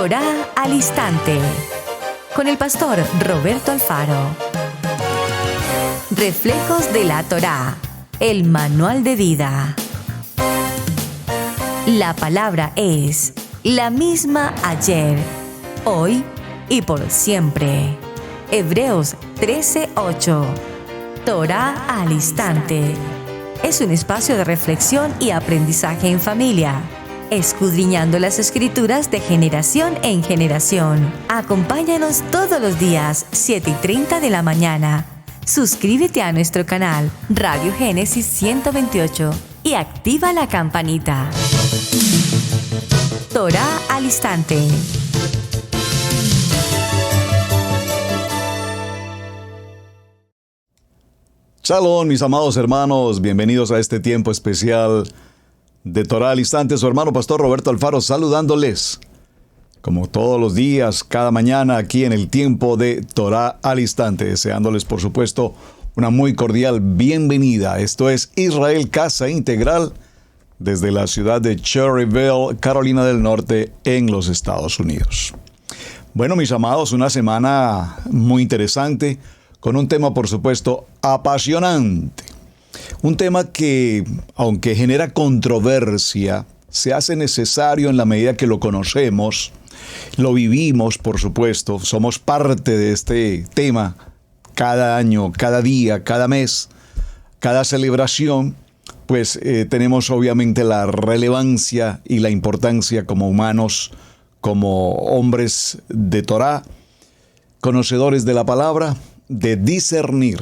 Torá al Instante, con el pastor Roberto Alfaro. Reflejos de la Torá, el manual de vida. La palabra es la misma ayer, hoy y por siempre. Hebreos 13:8. Torá al Instante. Es un espacio de reflexión y aprendizaje en familia, escudriñando las Escrituras de generación en generación. Acompáñanos todos los días, 7:30 de la mañana. Suscríbete a nuestro canal Radio Génesis 128 y activa la campanita. Torá al Instante. Shalom, mis amados hermanos, bienvenidos a este tiempo especial de Torá al Instante. Su hermano pastor Roberto Alfaro saludándoles, como todos los días, cada mañana aquí en el tiempo de Torá al Instante, deseándoles por supuesto una muy cordial bienvenida. Esto es Israel Casa Integral desde la ciudad de Cherryville, Carolina del Norte, en los Estados Unidos. Bueno, mis amados, una semana muy interesante, con un tema, por supuesto, apasionante. Un tema que, aunque genera controversia, se hace necesario en la medida que lo conocemos, lo vivimos, por supuesto, somos parte de este tema cada año, cada día, cada mes, cada celebración, pues tenemos obviamente la relevancia y la importancia como humanos, como hombres de Torá, conocedores de la palabra, de discernir,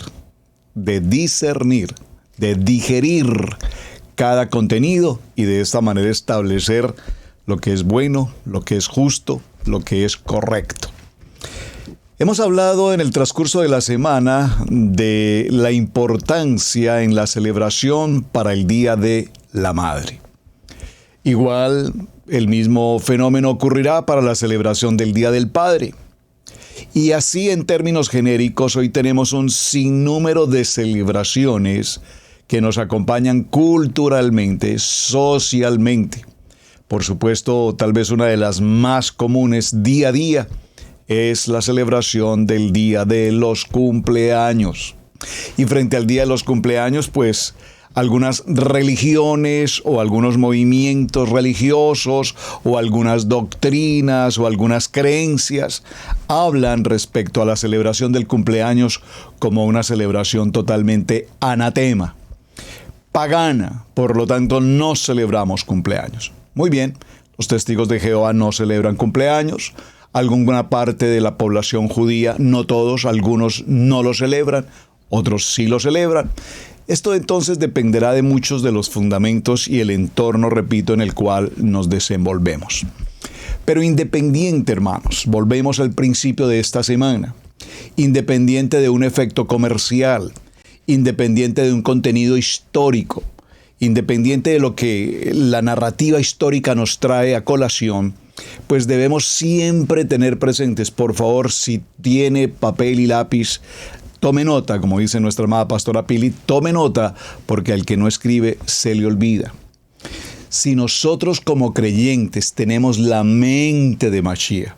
de digerir cada contenido y de esta manera establecer lo que es bueno, lo que es justo, lo que es correcto. Hemos hablado en el transcurso de la semana de la importancia en la celebración para el Día de la Madre. Igual, el mismo fenómeno ocurrirá para la celebración del Día del Padre. Y así, en términos genéricos, hoy tenemos un sinnúmero de celebraciones que nos acompañan culturalmente, socialmente. Por supuesto, tal vez una de las más comunes día a día es la celebración del Día de los Cumpleaños. Y frente al Día de los Cumpleaños, pues, algunas religiones o algunos movimientos religiosos o algunas doctrinas o algunas creencias hablan respecto a la celebración del cumpleaños como una celebración totalmente anatema, pagana. Por lo tanto, no celebramos cumpleaños. Muy bien, los testigos de Jehová no celebran cumpleaños. Alguna parte de la población judía, no todos, algunos no lo celebran, otros sí lo celebran. Esto entonces dependerá de muchos de los fundamentos y el entorno, repito, en el cual nos desenvolvemos. Pero independiente, hermanos, volvemos al principio de esta semana, independiente de un efecto comercial, independiente de un contenido histórico, independiente de lo que la narrativa histórica nos trae a colación, pues debemos siempre tener presentes, por favor, si tiene papel y lápiz, tome nota, como dice nuestra amada pastora Pili, tome nota, porque al que no escribe se le olvida. Si nosotros como creyentes tenemos la mente de Mashiach,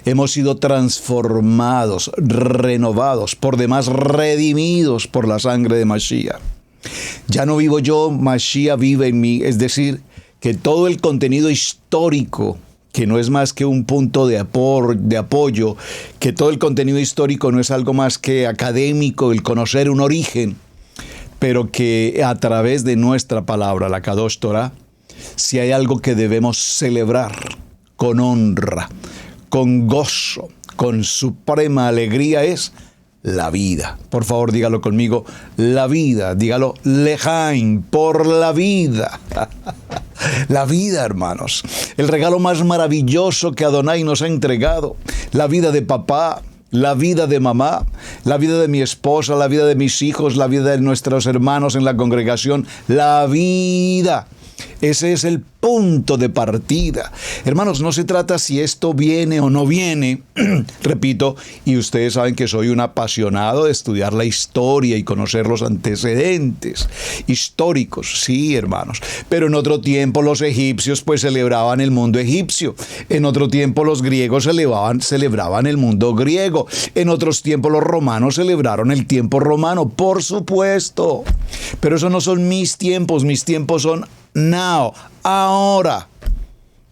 hemos sido transformados, renovados, por demás redimidos por la sangre de Mashiach. Ya no vivo yo, Mashiach vive en mí, es decir, que todo el contenido histórico, que no es más que un punto de apoyo, que todo el contenido histórico no es algo más que académico, el conocer un origen, pero que a través de nuestra palabra, la Kadosh Torah, si hay algo que debemos celebrar con honra, con gozo, con suprema alegría, es la vida. Por favor, dígalo conmigo, la vida, dígalo, lejaim, por la vida. La vida, hermanos, el regalo más maravilloso que Adonai nos ha entregado, la vida de papá, la vida de mamá, la vida de mi esposa, la vida de mis hijos, la vida de nuestros hermanos en la congregación, la vida. Ese es el punto de partida. Hermanos, no se trata si esto viene o no viene. Repito, y ustedes saben que soy un apasionado de estudiar la historia y conocer los antecedentes históricos. Sí, hermanos. Pero en otro tiempo los egipcios pues celebraban el mundo egipcio. En otro tiempo los griegos celebraban el mundo griego. En otros tiempos los romanos celebraron el tiempo romano. Por supuesto. Pero esos no son mis tiempos son now, ahora.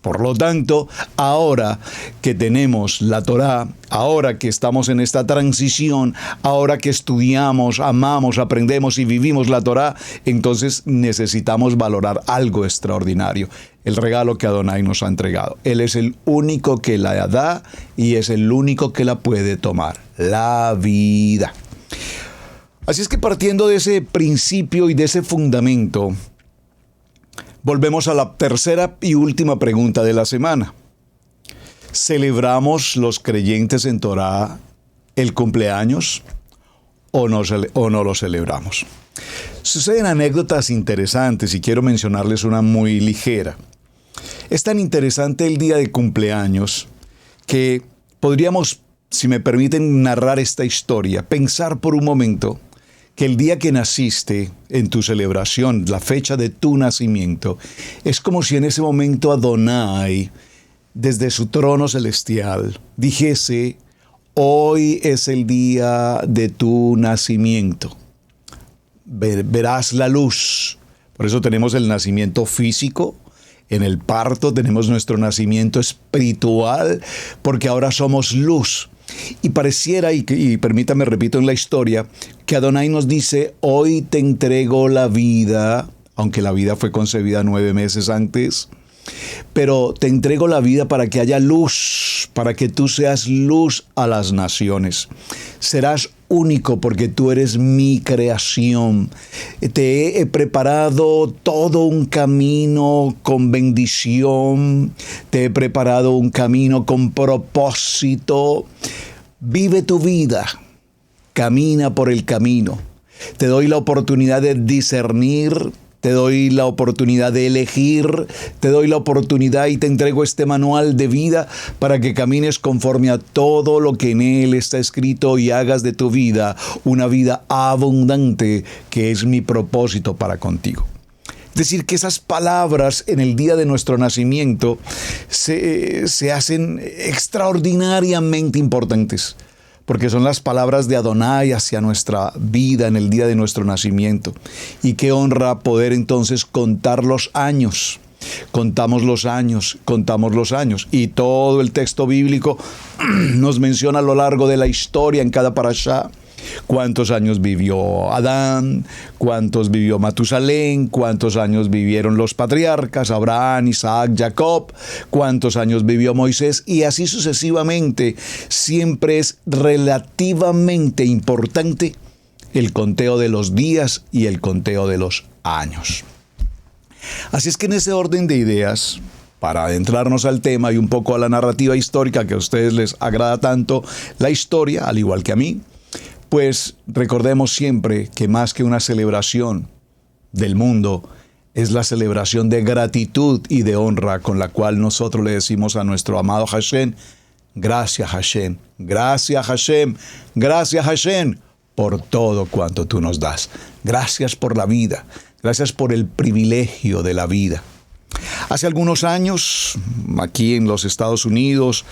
Por lo tanto, ahora que tenemos la Torá, ahora que estamos en esta transición, ahora que estudiamos, amamos, aprendemos y vivimos la Torá, entonces necesitamos valorar algo extraordinario, el regalo que Adonai nos ha entregado. Él es el único que la da y es el único que la puede tomar, la vida. Así es que partiendo de ese principio y de ese fundamento, volvemos a la tercera y última pregunta de la semana. ¿Celebramos los creyentes en Torá el cumpleaños o no lo celebramos? Suceden anécdotas interesantes y quiero mencionarles una muy ligera. Es tan interesante el día de cumpleaños que podríamos, si me permiten narrar esta historia, pensar por un momento que el día que naciste, en tu celebración, la fecha de tu nacimiento, es como si en ese momento Adonai, desde su trono celestial, dijese: hoy es el día de tu nacimiento. Verás la luz. Por eso tenemos el nacimiento físico. En el parto tenemos nuestro nacimiento espiritual, porque ahora somos luz. Y pareciera, y permítame repito en la historia, que Adonai nos dice: hoy te entrego la vida, aunque la vida fue concebida 9 meses antes, pero te entrego la vida para que haya luz, para que tú seas luz a las naciones. Serás único porque tú eres mi creación. Te he preparado todo un camino con bendición. Te he preparado un camino con propósito. Vive tu vida. Camina por el camino. Te doy la oportunidad de discernir. Te doy la oportunidad de elegir, te doy la oportunidad y te entrego este manual de vida para que camines conforme a todo lo que en él está escrito y hagas de tu vida una vida abundante, que es mi propósito para contigo. Es decir, que esas palabras en el día de nuestro nacimiento se hacen extraordinariamente importantes, porque son las palabras de Adonai hacia nuestra vida en el día de nuestro nacimiento. Y qué honra poder entonces contar los años. Contamos los años. Y todo el texto bíblico nos menciona a lo largo de la historia en cada parashá. ¿Cuántos años vivió Adán? ¿Cuántos vivió Matusalén? ¿Cuántos años vivieron los patriarcas? Abraham, Isaac, Jacob. ¿Cuántos años vivió Moisés? Y así sucesivamente. Siempre es relativamente importante el conteo de los días y el conteo de los años. Así es que en ese orden de ideas, para adentrarnos al tema y un poco a la narrativa histórica que a ustedes les agrada tanto, la historia, al igual que a mí, pues recordemos siempre que más que una celebración del mundo, es la celebración de gratitud y de honra con la cual nosotros le decimos a nuestro amado Hashem: gracias Hashem, gracias Hashem, gracias Hashem por todo cuanto tú nos das. Gracias por la vida, gracias por el privilegio de la vida. Hace algunos años, aquí en los Estados Unidos,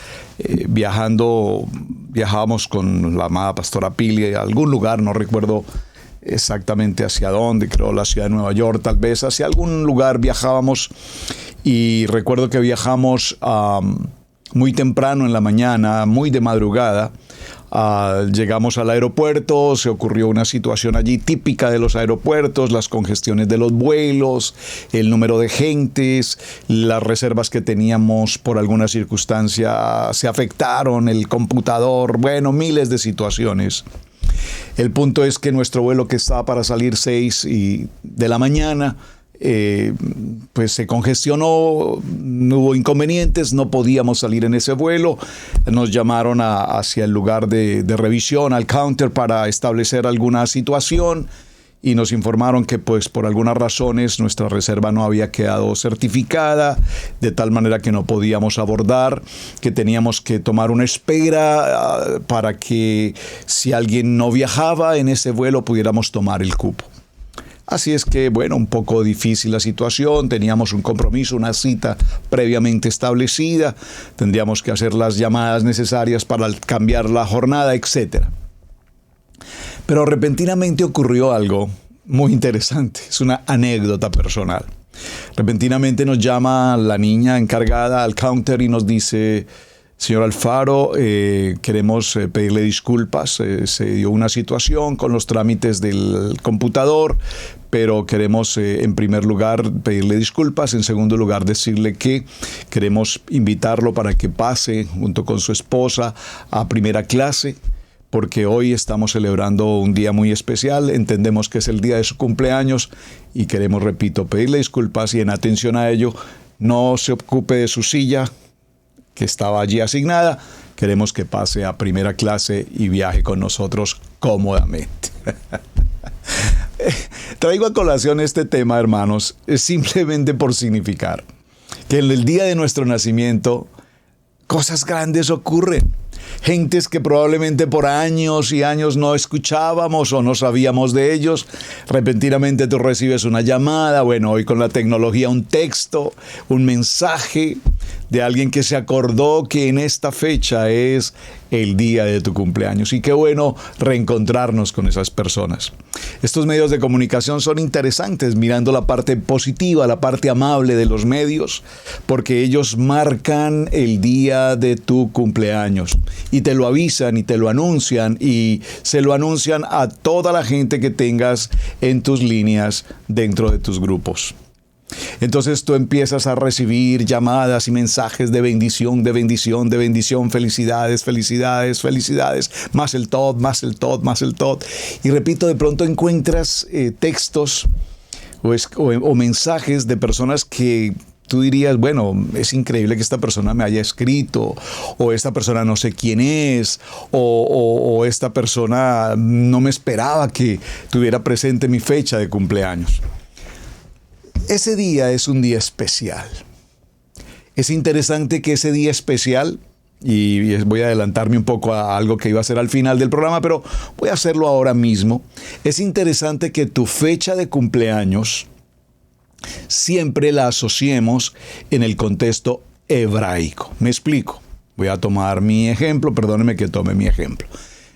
viajábamos con la amada pastora Pili a algún lugar, no recuerdo exactamente hacia dónde, creo la ciudad de Nueva York, tal vez hacia algún lugar viajábamos, y recuerdo que viajamos muy temprano en la mañana, muy de madrugada. Llegamos al aeropuerto, se ocurrió una situación allí típica de los aeropuertos, las congestiones de los vuelos, el número de gentes, las reservas que teníamos por alguna circunstancia se afectaron, el computador, bueno, miles de situaciones. El punto es que nuestro vuelo, que estaba para salir 6 de la mañana, pues se congestionó, no hubo inconvenientes, no podíamos salir en ese vuelo. Nos llamaron hacia el lugar de revisión, al counter, para establecer alguna situación, y nos informaron que pues por algunas razones nuestra reserva no había quedado certificada, de tal manera que no podíamos abordar, que teníamos que tomar una espera para que si alguien no viajaba en ese vuelo pudiéramos tomar el cupo. Así es que, bueno, un poco difícil la situación, teníamos un compromiso, una cita previamente establecida, tendríamos que hacer las llamadas necesarias para cambiar la jornada, etc. Pero repentinamente ocurrió algo muy interesante, es una anécdota personal. Repentinamente nos llama la niña encargada al counter y nos dice: señor Alfaro, queremos pedirle disculpas, se dio una situación con los trámites del computador, pero queremos en primer lugar pedirle disculpas, en segundo lugar decirle que queremos invitarlo para que pase junto con su esposa a primera clase, porque hoy estamos celebrando un día muy especial, entendemos que es el día de su cumpleaños y queremos, repito, pedirle disculpas y en atención a ello no se ocupe de su silla que estaba allí asignada, queremos que pase a primera clase y viaje con nosotros cómodamente. Traigo a colación este tema, hermanos, simplemente por significar que en el día de nuestro nacimiento cosas grandes ocurren. Gentes que probablemente por años y años no escuchábamos o no sabíamos de ellos. Repentinamente tú recibes una llamada, bueno, hoy con la tecnología un texto, un mensaje de alguien que se acordó que en esta fecha es el día de tu cumpleaños. Y qué bueno reencontrarnos con esas personas. Estos medios de comunicación son interesantes, mirando la parte positiva, la parte amable de los medios, porque ellos marcan el día de tu cumpleaños y te lo avisan y te lo anuncian y se lo anuncian a toda la gente que tengas en tus líneas dentro de tus grupos. Entonces tú empiezas a recibir llamadas y mensajes de bendición, de bendición, de bendición, felicidades, felicidades, felicidades, más el tot, más el tot, más el tot. Y repito, de pronto encuentras textos o mensajes de personas que tú dirías, bueno, es increíble que esta persona me haya escrito, o esta persona no sé quién es, o esta persona no me esperaba que tuviera presente mi fecha de cumpleaños. Ese día es un día especial. Es interesante que ese día especial, y voy a adelantarme un poco a algo que iba a hacer al final del programa, pero voy a hacerlo ahora mismo. Es interesante que tu fecha de cumpleaños siempre la asociemos en el contexto hebraico. Me explico. Voy a tomar mi ejemplo, perdónenme que tome mi ejemplo.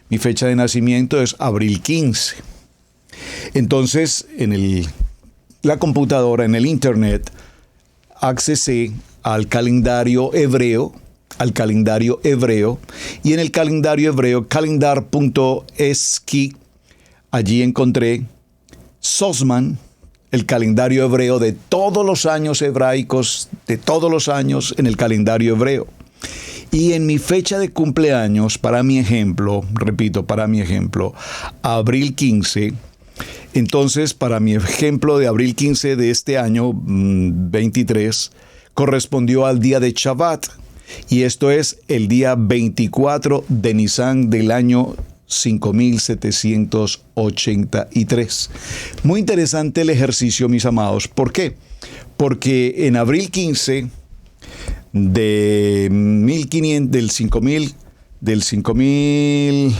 Mi fecha de nacimiento es abril 15. Entonces, en la computadora, en el internet, accesé al calendario hebreo, y en el calendario hebreo, calendar.eski, allí encontré Sosman, el calendario hebreo de todos los años hebraicos, de todos los años en el calendario hebreo. Y en mi fecha de cumpleaños, para mi ejemplo, abril 15, entonces, para mi ejemplo de abril 15 de este año 23, correspondió al día de Shabbat. Y esto es el día 24 de Nisan del año 5783. Muy interesante el ejercicio, mis amados. ¿Por qué? Porque en abril 15 del 5000,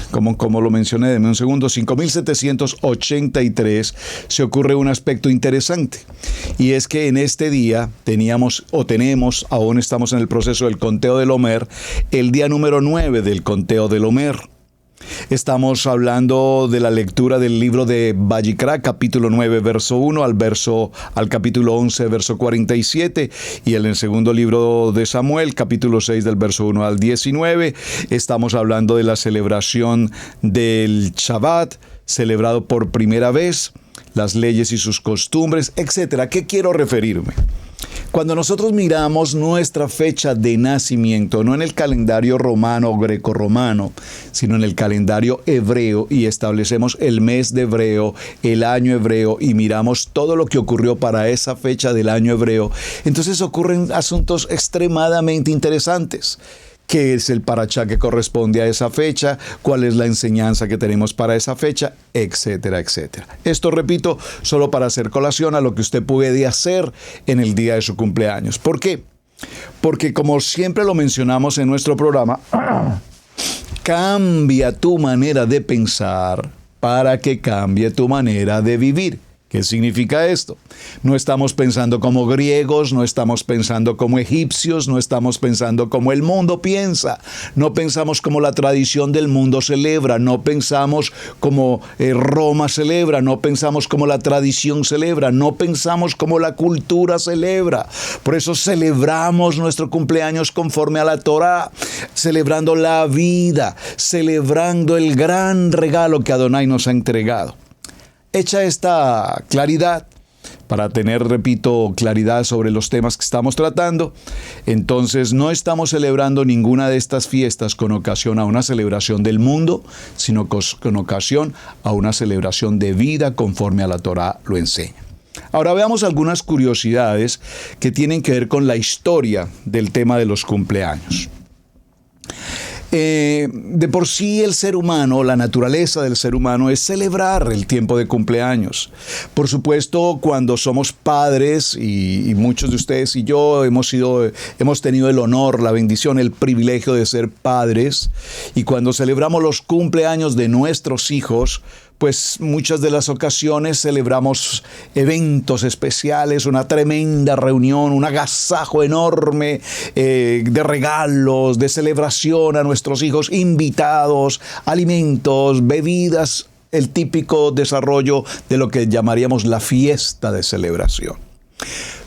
como lo mencioné, deme un segundo, 5783, se ocurre un aspecto interesante. Y es que en este día aún estamos en el proceso del conteo del Omer, el día número 9 del conteo del Omer. Estamos hablando de la lectura del libro de Vayikra, capítulo 9, verso 1 al capítulo 11, verso 47, y en el segundo libro de Samuel, capítulo 6, del verso 1 al 19. Estamos hablando de la celebración del Shabbat, celebrado por primera vez, las leyes y sus costumbres, etc. ¿A qué quiero referirme? Cuando nosotros miramos nuestra fecha de nacimiento, no en el calendario romano o grecorromano, sino en el calendario hebreo, y establecemos el mes de hebreo, el año hebreo, y miramos todo lo que ocurrió para esa fecha del año hebreo, entonces ocurren asuntos extremadamente interesantes. qué es el parachá que corresponde a esa fecha, cuál es la enseñanza que tenemos para esa fecha, etcétera, etcétera. Esto, repito, solo para hacer colación a lo que usted puede hacer en el día de su cumpleaños. ¿Por qué? Porque como siempre lo mencionamos en nuestro programa, cambia tu manera de pensar para que cambie tu manera de vivir. ¿Qué significa esto? No estamos pensando como griegos, no estamos pensando como egipcios, no estamos pensando como el mundo piensa, no pensamos como la tradición del mundo celebra, no pensamos como Roma celebra, no pensamos como la tradición celebra, no pensamos como la cultura celebra. Por eso celebramos nuestro cumpleaños conforme a la Torá, celebrando la vida, celebrando el gran regalo que Adonai nos ha entregado. Hecha esta claridad, para tener, repito, claridad sobre los temas que estamos tratando, entonces no estamos celebrando ninguna de estas fiestas con ocasión a una celebración del mundo, sino con ocasión a una celebración de vida conforme a la Torá lo enseña. Ahora veamos algunas curiosidades que tienen que ver con la historia del tema de los cumpleaños. De por sí el ser humano, la naturaleza del ser humano es celebrar el tiempo de cumpleaños. Por supuesto, cuando somos padres, y muchos de ustedes y yo hemos tenido el honor, la bendición, el privilegio de ser padres, y cuando celebramos los cumpleaños de nuestros hijos, pues muchas de las ocasiones celebramos eventos especiales, una tremenda reunión, un agasajo enorme de regalos, de celebración a nuestros hijos, invitados, alimentos, bebidas, el típico desarrollo de lo que llamaríamos la fiesta de celebración.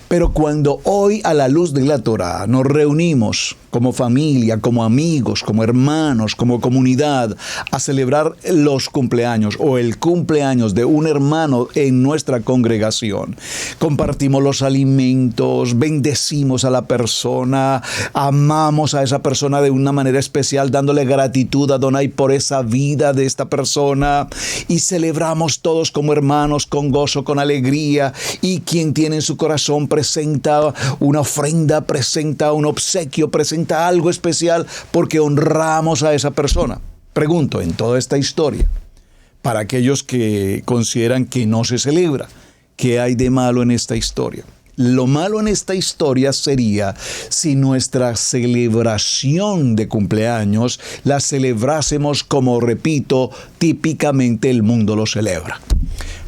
Pero cuando hoy a la luz de la Torá nos reunimos como familia, como amigos, como hermanos, como comunidad, a celebrar los cumpleaños o el cumpleaños de un hermano en nuestra congregación, compartimos los alimentos, bendecimos a la persona, amamos a esa persona de una manera especial, dándole gratitud a Adonai por esa vida de esta persona, y celebramos todos como hermanos, con gozo, con alegría, y quien tiene en su corazón presenta una ofrenda, presenta un obsequio, presenta algo especial porque honramos a esa persona. Pregunto, en toda esta historia, para aquellos que consideran que no se celebra, ¿qué hay de malo en esta historia? Lo malo en esta historia sería si nuestra celebración de cumpleaños la celebrásemos como, repito, típicamente el mundo lo celebra.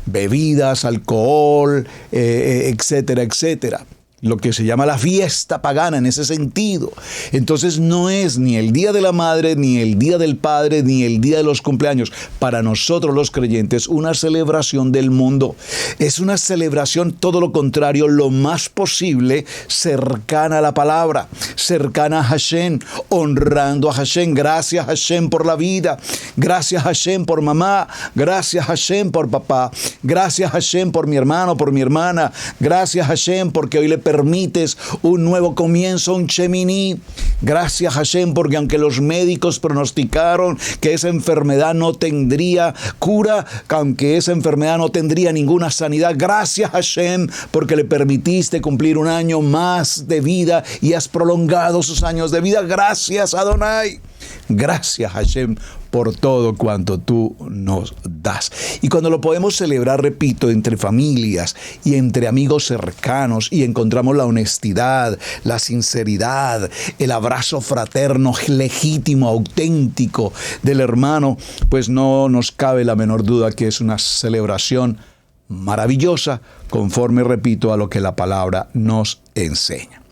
Bebidas, alcohol, etcétera, etcétera. Lo que se llama la fiesta pagana en ese sentido. Entonces no es ni el Día de la Madre, ni el Día del Padre, ni el Día de los cumpleaños. Para nosotros los creyentes, una celebración del mundo. Es una celebración, todo lo contrario, lo más posible cercana a la palabra, cercana a Hashem, honrando a Hashem. Gracias Hashem por la vida. Gracias Hashem por mamá. Gracias Hashem por papá. Gracias Hashem por mi hermano, por mi hermana. Gracias Hashem porque hoy le permites un nuevo comienzo, un Shemini. Gracias Hashem porque aunque los médicos pronosticaron que esa enfermedad no tendría cura, aunque esa enfermedad no tendría ninguna sanidad, gracias Hashem porque le permitiste cumplir un año más de vida y has prolongado sus años de vida. Gracias Adonai. Gracias Hashem por todo cuanto tú nos das. Y cuando lo podemos celebrar, repito, entre familias y entre amigos cercanos, y encontramos la honestidad, la sinceridad, el abrazo fraterno, legítimo, auténtico del hermano, pues no nos cabe la menor duda que es una celebración maravillosa, conforme, repito, a lo que la palabra nos enseña.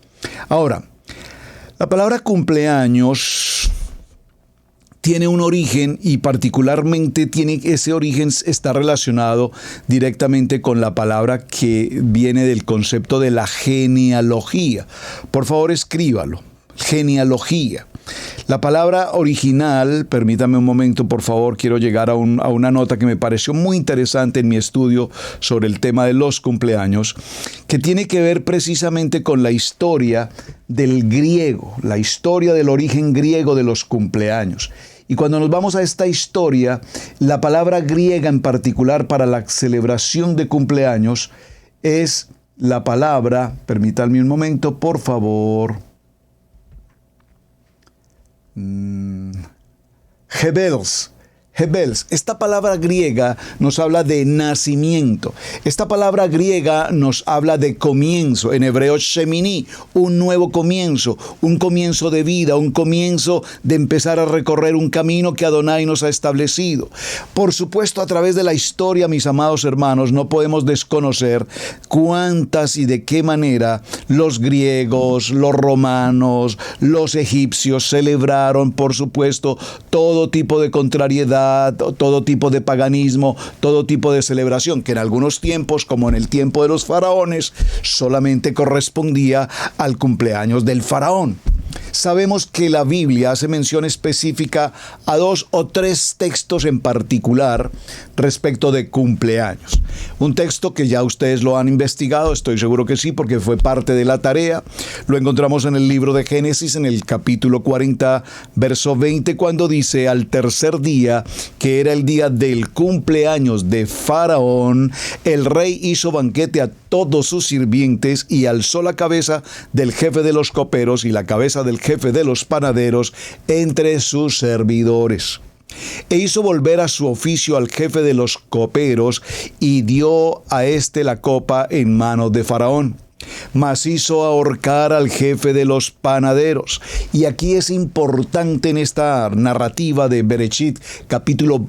Ahora, la palabra cumpleaños tiene un origen, y particularmente ese origen está relacionado directamente con la palabra que viene del concepto de la genealogía. Por favor, escríbalo. Genealogía. La palabra original, permítame un momento, por favor, quiero llegar a una nota que me pareció muy interesante en mi estudio sobre el tema de los cumpleaños, que tiene que ver precisamente con la historia del griego, la historia del origen griego de los cumpleaños. Y cuando nos vamos a esta historia, la palabra griega en particular para la celebración de cumpleaños es la palabra, permítanme un momento, por favor. Hebels. Hebels. Esta palabra griega nos habla de nacimiento. Esta palabra griega nos habla de comienzo. En hebreo, shemini, un nuevo comienzo, un comienzo de vida, un comienzo de empezar a recorrer un camino que Adonai nos ha establecido. Por supuesto, a través de la historia, mis amados hermanos, no podemos desconocer cuántas y de qué manera los griegos, los romanos, los egipcios celebraron, por supuesto, todo tipo de contrariedad, todo tipo de paganismo, todo tipo de celebración, que en algunos tiempos, como en el tiempo de los faraones, solamente correspondía al cumpleaños del faraón. Sabemos que la Biblia hace mención específica a 2 o 3 textos en particular respecto de cumpleaños. Un texto que ya ustedes lo han investigado, estoy seguro que sí, porque fue parte de la tarea. Lo encontramos en el libro de Génesis, en el capítulo 40, verso 20, cuando dice: al tercer día, que era el día del cumpleaños de Faraón, el rey hizo banquete a todos sus sirvientes y alzó la cabeza del jefe de los coperos y la cabeza del jefe de los panaderos entre sus servidores. E hizo volver a su oficio al jefe de los coperos y dio a éste la copa en manos de Faraón. Mas hizo ahorcar al jefe de los panaderos. Y aquí es importante en esta narrativa de Bereshit, capítulo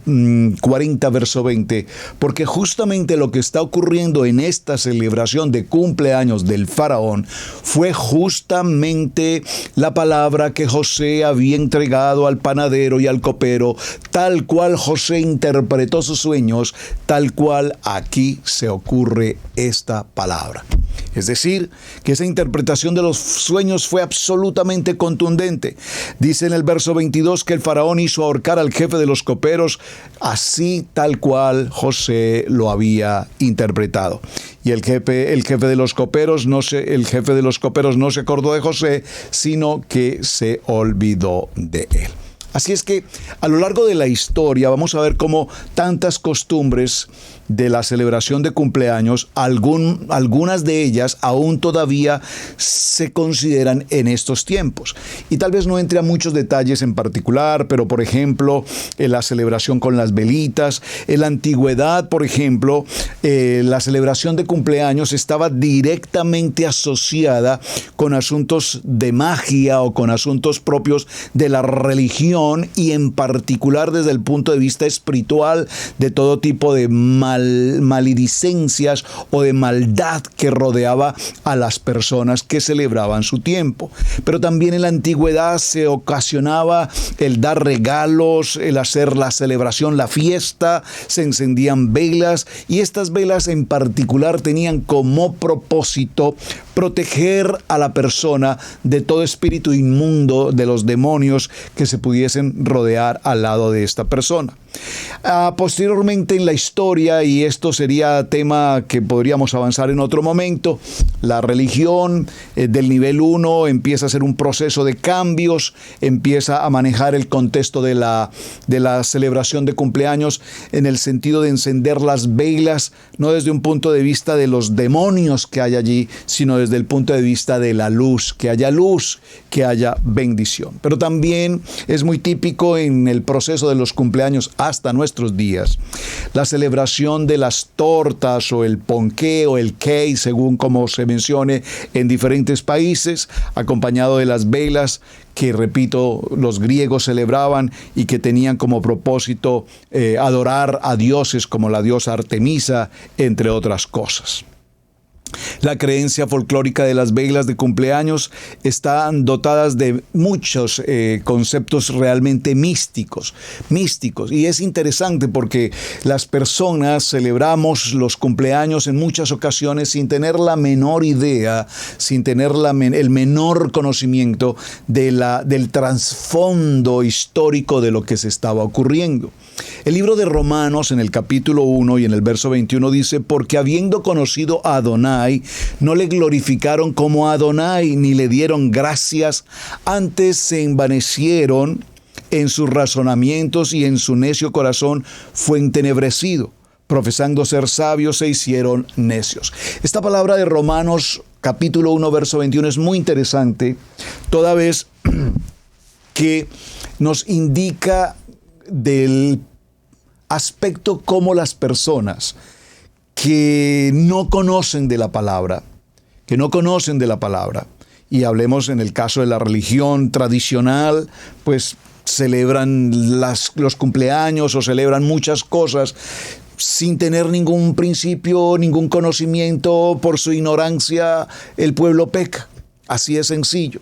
40, verso 20, porque justamente lo que está ocurriendo en esta celebración de cumpleaños del faraón fue justamente la palabra que José había entregado al panadero y al copero, tal cual José interpretó sus sueños, tal cual aquí se ocurre esta palabra. Es decir, que esa interpretación de los sueños fue absolutamente contundente. Dice en el verso 22 que el faraón hizo ahorcar al jefe de los coperos, así tal cual José lo había interpretado. Y el jefe de los coperos no se acordó de José, sino que se olvidó de él. Así es que a lo largo de la historia vamos a ver cómo tantas costumbres de la celebración de cumpleaños, algunas de ellas aún todavía se consideran en estos tiempos. Y tal vez no entre a muchos detalles en particular, pero por ejemplo, la celebración con las velitas. En la antigüedad, por ejemplo, la celebración de cumpleaños estaba directamente asociada con asuntos de magia o con asuntos propios de la religión, y en particular desde el punto de vista espiritual, de todo tipo de maledicencias o de maldad que rodeaba a las personas que celebraban su tiempo. Pero también en la antigüedad se ocasionaba el dar regalos, el hacer la celebración, la fiesta, se encendían velas, y estas velas en particular tenían como propósito proteger a la persona de todo espíritu inmundo, de los demonios que se pudiesen rodear al lado de esta persona. Posteriormente en la historia, y esto sería tema que podríamos avanzar en otro momento, la religión del nivel 1 empieza a hacer un proceso de cambios, empieza a manejar el contexto de la celebración de cumpleaños en el sentido de encender las velas, no desde un punto de vista de los demonios que hay allí, sino desde el punto de vista de la luz, que haya bendición. Pero también es muy típico en el proceso de los cumpleaños hasta nuestros días la celebración de las tortas o el ponqué o el cake, según como se mencione en diferentes países, acompañado de las velas que, repito, los griegos celebraban y que tenían como propósito adorar a dioses como la diosa Artemisa, entre otras cosas. La creencia folclórica de las velas de cumpleaños están dotadas de muchos conceptos realmente místicos. Y es interesante porque las personas celebramos los cumpleaños en muchas ocasiones sin tener la menor idea, sin tener el menor conocimiento del trasfondo histórico de lo que se estaba ocurriendo. El libro de Romanos, en el capítulo 1 y en el verso 21 dice: porque habiendo conocido a Adonai, no le glorificaron como a Adonai, ni le dieron gracias, antes se envanecieron en sus razonamientos, y en su necio corazón fue entenebrecido. Profesando ser sabios, se hicieron necios. Esta palabra de Romanos, capítulo 1, verso 21, es muy interesante, toda vez que nos indica del aspecto como las personas que no conocen de la palabra, y hablemos en el caso de la religión tradicional, pues celebran los cumpleaños o celebran muchas cosas sin tener ningún principio, ningún conocimiento. Por su ignorancia, el pueblo peca. Así es sencillo.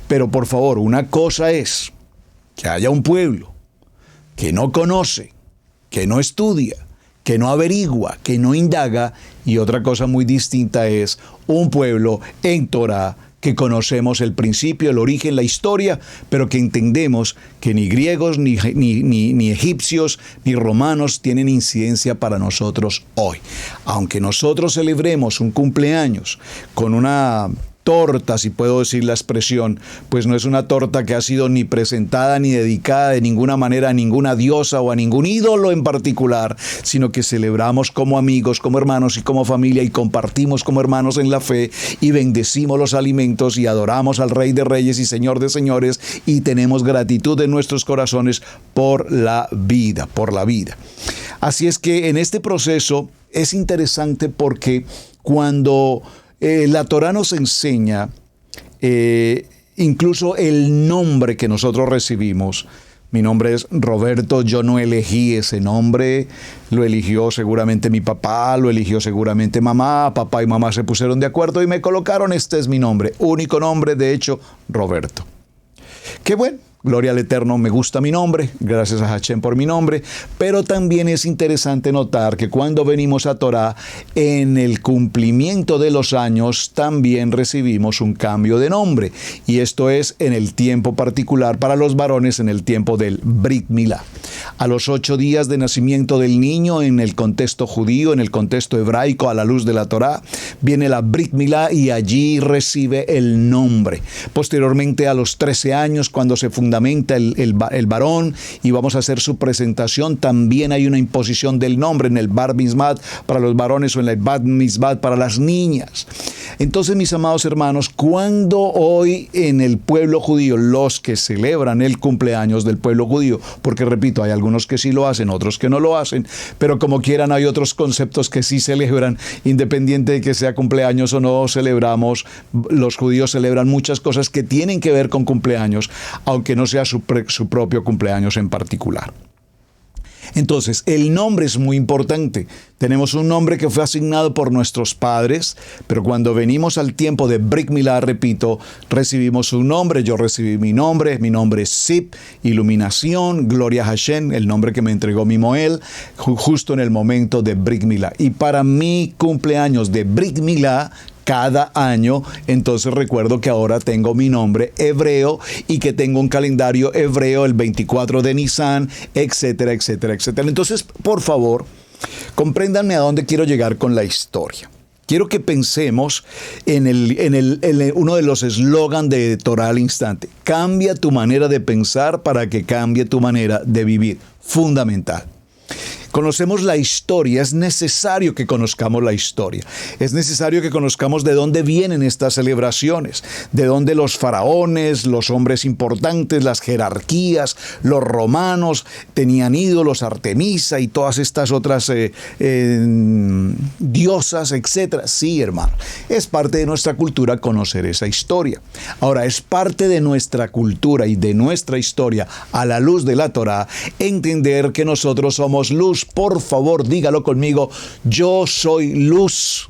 Pero por favor, una cosa es que haya un pueblo que no conoce, que no estudia, que no averigua, que no indaga, y otra cosa muy distinta es un pueblo en Torá que conocemos el principio, el origen, la historia, pero que entendemos que ni griegos, ni egipcios, ni romanos tienen incidencia para nosotros hoy. Aunque nosotros celebremos un cumpleaños con una torta, si puedo decir la expresión, pues no es una torta que ha sido ni presentada ni dedicada de ninguna manera a ninguna diosa o a ningún ídolo en particular, sino que celebramos como amigos, como hermanos y como familia, y compartimos como hermanos en la fe, y bendecimos los alimentos y adoramos al Rey de Reyes y Señor de Señores, y tenemos gratitud en nuestros corazones por la vida, Así es que en este proceso es interesante porque cuando la Torá nos enseña incluso el nombre que nosotros recibimos. Mi nombre es Roberto, yo no elegí ese nombre, lo eligió seguramente mi papá, lo eligió seguramente mamá, papá y mamá se pusieron de acuerdo y me colocaron, este es mi nombre, único nombre, de hecho, Roberto. Qué bueno. Gloria al Eterno, me gusta mi nombre, gracias a Hashem por mi nombre, pero también es interesante notar que cuando venimos a Torá, en el cumplimiento de los años, también recibimos un cambio de nombre, y esto es en el tiempo particular para los varones, en el tiempo del Brit Milá. A los 8 días de nacimiento del niño, en el contexto judío, en el contexto hebraico, a la luz de la Torá, viene la Brit Milá y allí recibe el nombre. Posteriormente, a los 13 años, cuando se fundamenta el varón y vamos a hacer su presentación, también hay una imposición del nombre en el Bar Mitzvah para los varones o en el Bat Mitzvah para las niñas. Entonces, mis amados hermanos, cuando hoy en el pueblo judío, los que celebran el cumpleaños del pueblo judío, porque repito, hay algunos que sí lo hacen, otros que no lo hacen, pero como quieran hay otros conceptos que sí celebran, independiente de que sea cumpleaños o no celebramos. Los judíos celebran muchas cosas que tienen que ver con cumpleaños, aunque no sea su propio cumpleaños en particular. Entonces, el nombre es muy importante. Tenemos un nombre que fue asignado por nuestros padres, pero cuando venimos al tiempo de Brit Milá, repito, recibimos un nombre. Yo recibí mi nombre es Sip, iluminación, gloria a Hashem, el nombre que me entregó mi Moel, justo en el momento de Brit Milá. Y para mi cumpleaños de Brit Milá, cada año, entonces recuerdo que ahora tengo mi nombre hebreo y que tengo un calendario hebreo, el 24 de Nisan, etcétera, etcétera, etcétera. Entonces, por favor, compréndanme a dónde quiero llegar con la historia. Quiero que pensemos en uno de los eslogans de Torá al instante. Cambia tu manera de pensar para que cambie tu manera de vivir. Fundamental. Conocemos la historia, es necesario que conozcamos la historia. Es necesario que conozcamos de dónde vienen estas celebraciones, de dónde los faraones, los hombres importantes, las jerarquías, los romanos tenían ídolos, Artemisa y todas estas otras diosas, etc. Sí, hermano, es parte de nuestra cultura conocer esa historia. Ahora, es parte de nuestra cultura y de nuestra historia, a la luz de la Torá, entender que nosotros somos luz. Por favor, dígalo conmigo, yo soy luz.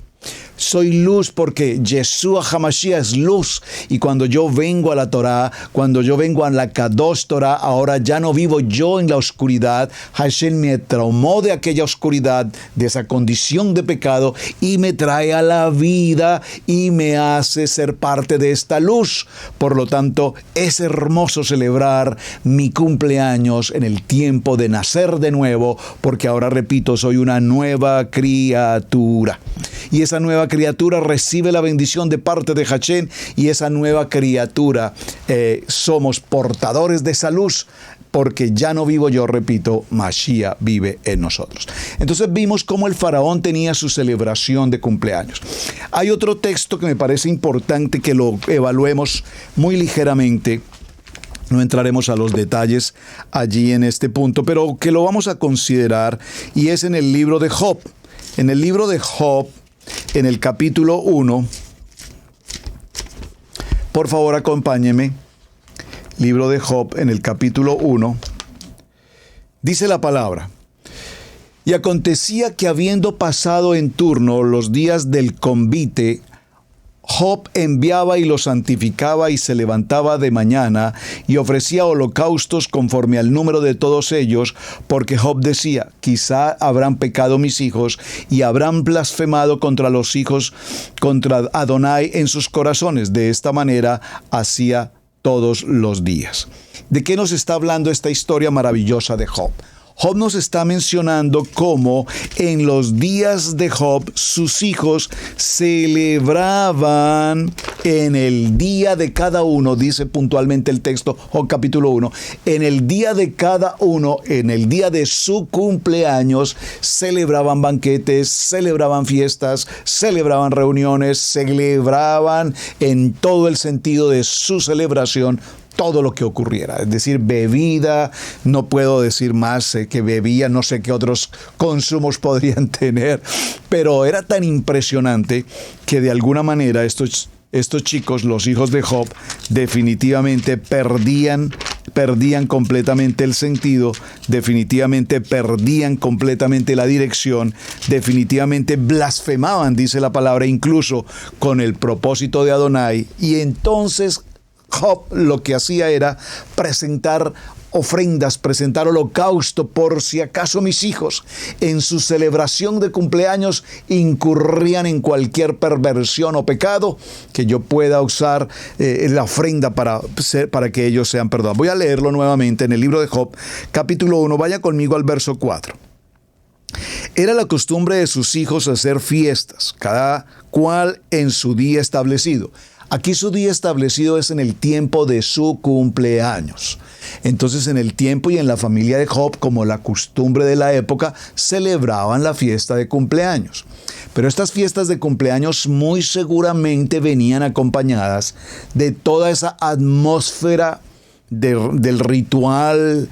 Soy luz porque Yeshua HaMashiach es luz. Y cuando yo vengo a la Torá, cuando yo vengo a la Kadosh Torá, ahora ya no vivo yo en la oscuridad. Hashem me traumó de aquella oscuridad, de esa condición de pecado, y me trae a la vida y me hace ser parte de esta luz. Por lo tanto, es hermoso celebrar mi cumpleaños en el tiempo de nacer de nuevo, porque ahora, repito, soy una nueva criatura. Y esa nueva criatura recibe la bendición de parte de Hashem, y esa nueva criatura somos portadores de esa luz, porque ya no vivo yo, repito, Mashiach vive en nosotros. Entonces vimos cómo el faraón tenía su celebración de cumpleaños. Hay otro texto que me parece importante que lo evaluemos muy ligeramente, No entraremos a los detalles allí en este punto, pero que lo vamos a considerar, y es en el libro de Job. En el libro de Job, en el capítulo 1, por favor acompáñeme, libro de Job en el capítulo 1, dice la palabra: y acontecía que habiendo pasado en turno los días del convite, Job enviaba y los santificaba y se levantaba de mañana y ofrecía holocaustos conforme al número de todos ellos, porque Job decía: quizá habrán pecado mis hijos y habrán blasfemado contra los hijos, contra Adonai en sus corazones. De esta manera hacía todos los días. ¿De qué nos está hablando esta historia maravillosa de Job? Job nos está mencionando cómo en los días de Job sus hijos celebraban en el día de cada uno, dice puntualmente el texto, Job capítulo 1, en el día de cada uno, en el día de su cumpleaños, celebraban banquetes, celebraban fiestas, celebraban reuniones, celebraban en todo el sentido de su celebración todo lo que ocurriera, es decir, bebida, no puedo decir más que bebía, no sé qué otros consumos podrían tener, pero era tan impresionante que de alguna manera estos chicos, los hijos de Job, definitivamente perdían completamente el sentido, definitivamente perdían completamente la dirección, definitivamente blasfemaban, dice la palabra, incluso con el propósito de Adonai, y entonces Job lo que hacía era presentar ofrendas, presentar holocausto, por si acaso mis hijos en su celebración de cumpleaños incurrían en cualquier perversión o pecado, que yo pueda usar la ofrenda para que ellos sean perdonados. Voy a leerlo nuevamente en el libro de Job, capítulo 1, vaya conmigo al verso 4. Era la costumbre de sus hijos hacer fiestas, cada cual en su día establecido. Aquí su día establecido es en el tiempo de su cumpleaños. Entonces, en el tiempo y en la familia de Job, como la costumbre de la época, celebraban la fiesta de cumpleaños. Pero estas fiestas de cumpleaños muy seguramente venían acompañadas de toda esa atmósfera del ritual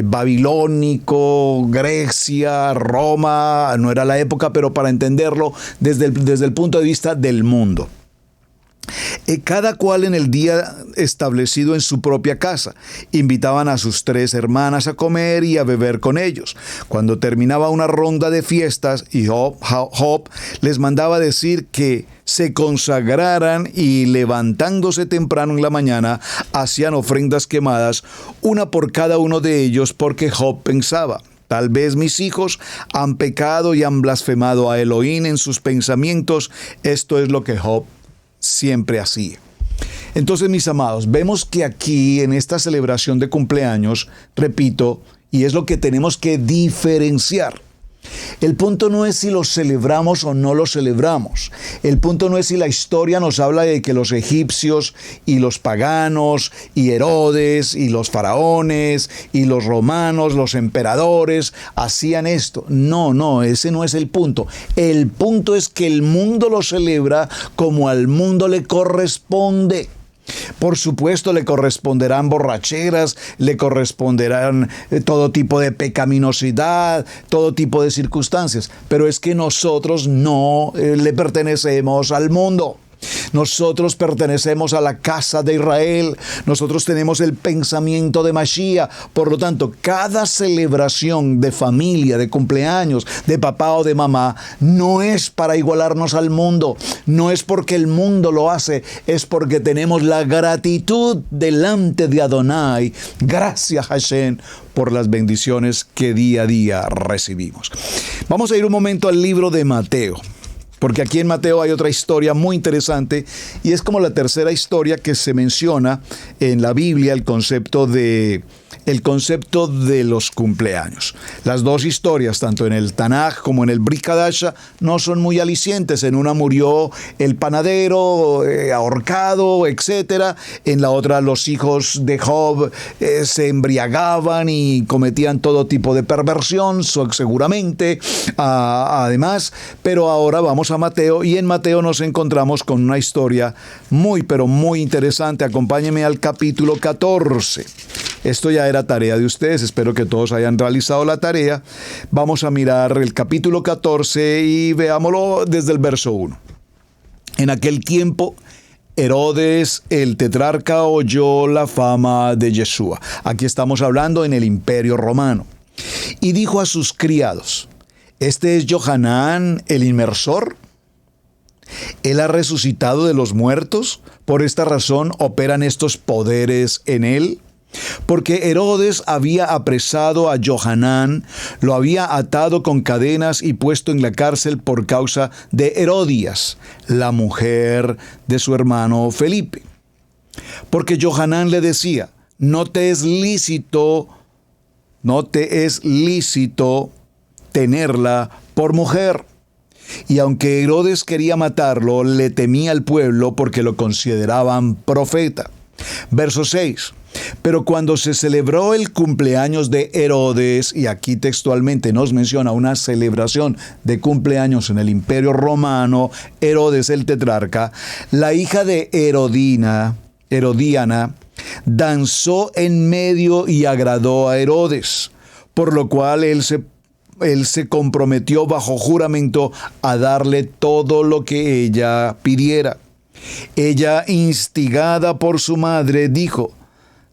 babilónico, Grecia, Roma. No era la época, pero para entenderlo desde el punto de vista del mundo. Cada cual en el día establecido en su propia casa. Invitaban a sus 3 hermanas a comer y a beber con ellos. Cuando terminaba una ronda de fiestas, y Job les mandaba decir que se consagraran, y levantándose temprano en la mañana hacían ofrendas quemadas, una por cada uno de ellos, porque Job pensaba: tal vez mis hijos han pecado y han blasfemado a Elohim en sus pensamientos. Esto es lo que Job siempre hacía. Entonces, mis amados, vemos que aquí en esta celebración de cumpleaños, repito, y es lo que tenemos que diferenciar. El punto no es si lo celebramos o no lo celebramos. El punto no es si la historia nos habla de que los egipcios y los paganos y Herodes y los faraones y los romanos, los emperadores, hacían esto. No, ese no es el punto. El punto es que el mundo lo celebra como al mundo le corresponde. Por supuesto, le corresponderán borracheras, le corresponderán todo tipo de pecaminosidad, todo tipo de circunstancias, pero es que nosotros no le pertenecemos al mundo. Nosotros pertenecemos a la casa de Israel. Nosotros tenemos el pensamiento de Mashiach. Por lo tanto, cada celebración de familia, de cumpleaños, de papá o de mamá, no es para igualarnos al mundo. No es porque el mundo lo hace, es porque tenemos la gratitud delante de Adonai. Gracias, Hashem, por las bendiciones que día a día recibimos. Vamos a ir un momento al libro de Mateo, porque aquí en Mateo hay otra historia muy interesante, y es como la tercera historia que se menciona en la Biblia, el concepto de el concepto de los cumpleaños. Las dos historias, tanto en el Tanaj como en el Brit Hadasha, no son muy alicientes. En una murió el panadero ahorcado, etc. En la otra los hijos de Job se embriagaban y cometían todo tipo de perversión, seguramente, además. Pero ahora vamos a Mateo, y en Mateo nos encontramos con una historia muy, pero muy interesante. Acompáñenme al capítulo 14. Esto ya era tarea de ustedes, espero que todos hayan realizado la tarea. Vamos a mirar el capítulo 14 y veámoslo desde el verso 1. En aquel tiempo, Herodes el tetrarca oyó la fama de Yeshua. Aquí estamos hablando en el Imperio Romano. Y dijo a sus criados: ¿este es Johanán el inmersor? ¿Él ha resucitado de los muertos? Por esta razón operan estos poderes en él. Porque Herodes había apresado a Johanán, lo había atado con cadenas y puesto en la cárcel por causa de Herodías, la mujer de su hermano Felipe. Porque Johanán le decía: no te es lícito tenerla por mujer. Y aunque Herodes quería matarlo, le temía al pueblo porque lo consideraban profeta. Verso 6. Pero cuando se celebró el cumpleaños de Herodes, y aquí textualmente nos menciona una celebración de cumpleaños en el Imperio Romano, Herodes el tetrarca, la hija de Herodiana, danzó en medio y agradó a Herodes, por lo cual él se comprometió bajo juramento a darle todo lo que ella pidiera. Ella, instigada por su madre, dijo: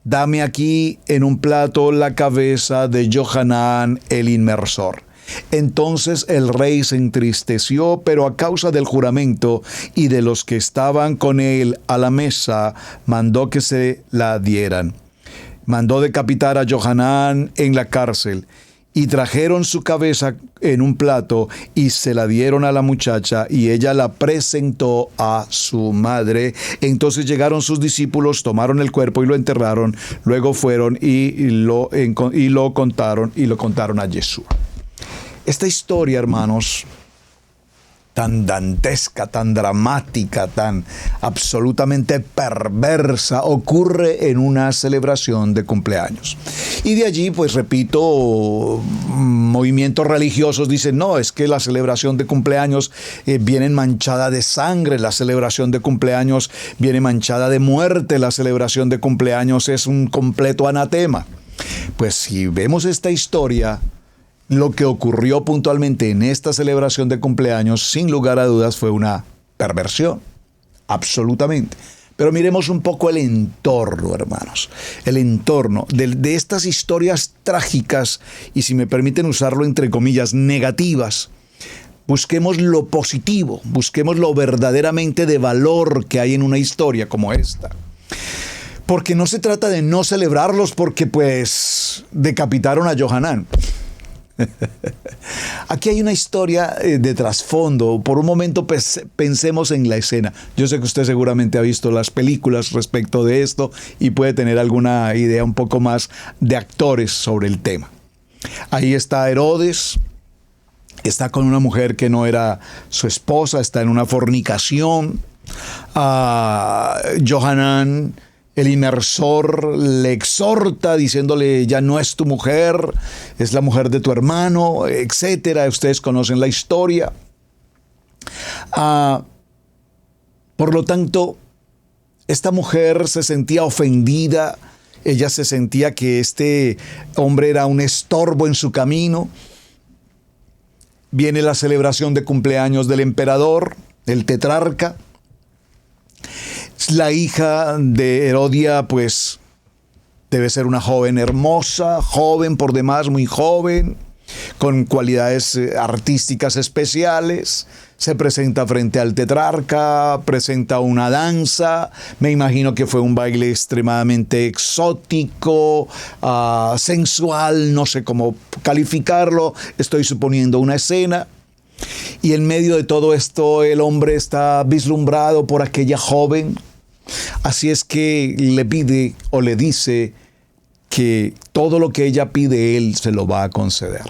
dame aquí en un plato la cabeza de Johanán el inmersor. Entonces el rey se entristeció, pero a causa del juramento y de los que estaban con él a la mesa, mandó que se la dieran. Mandó decapitar a Johanán en la cárcel. Y trajeron su cabeza en un plato y se la dieron a la muchacha, y ella la presentó a su madre. Entonces llegaron sus discípulos, tomaron el cuerpo y lo enterraron. Luego fueron y lo contaron a Yeshua. Esta historia, hermanos, tan dantesca, tan dramática, tan absolutamente perversa, ocurre en una celebración de cumpleaños. Y de allí, pues repito, movimientos religiosos dicen: no, es que la celebración de cumpleaños viene manchada de sangre, la celebración de cumpleaños viene manchada de muerte, la celebración de cumpleaños es un completo anatema. Pues si vemos esta historia, lo que ocurrió puntualmente en esta celebración de cumpleaños, sin lugar a dudas, fue una perversión, absolutamente. Pero miremos un poco el entorno, hermanos, el entorno de estas historias trágicas, y si me permiten usarlo entre comillas, negativas. Busquemos lo positivo, busquemos lo verdaderamente de valor que hay en una historia como esta. Porque no se trata de no celebrarlos porque pues decapitaron a Johanán. Aquí hay una historia de trasfondo. Por un momento pensemos en la escena. Yo sé que usted seguramente ha visto las películas respecto de esto y puede tener alguna idea un poco más de actores sobre el tema. Ahí está Herodes, está con una mujer que no era su esposa, está en una fornicación. Johanán el inmersor le exhorta diciéndole: ya no es tu mujer, es la mujer de tu hermano, etcétera. Ustedes conocen la historia. Por lo tanto, esta mujer se sentía ofendida. Ella se sentía que este hombre era un estorbo en su camino. Viene la celebración de cumpleaños del emperador, el tetrarca. La hija de Herodia, pues, debe ser una joven hermosa, joven por demás, muy joven, con cualidades artísticas especiales. Se presenta frente al tetrarca, presenta una danza. Me imagino que fue un baile extremadamente exótico, sensual, no sé cómo calificarlo. Estoy suponiendo una escena. Y en medio de todo esto, el hombre está vislumbrado por aquella joven. Así es que le pide o le dice: que todo lo que ella pide, Él se lo va a conceder.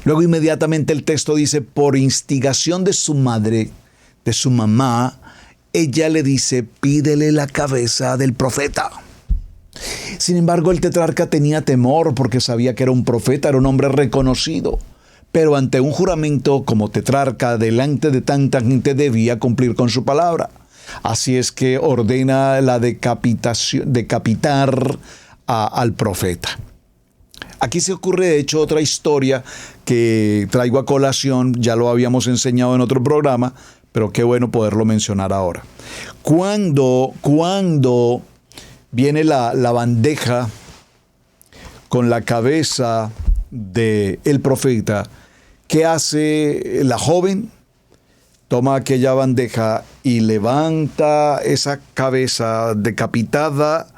Luego inmediatamente el texto dice, por instigación de su madre, de su mamá, ella le dice, pídele la cabeza del profeta. Sin embargo, el tetrarca tenía temor porque sabía que era un profeta, era un hombre reconocido. Pero ante un juramento como tetrarca, delante de tanta gente, debía cumplir con su palabra. Así es que ordena la decapitar al profeta. Aquí se ocurre de hecho otra historia que traigo a colación, ya lo habíamos enseñado en otro programa, pero qué bueno poderlo mencionar ahora. Cuando viene la bandeja con la cabeza del profeta, ¿qué hace la joven? Toma aquella bandeja y levanta esa cabeza decapitada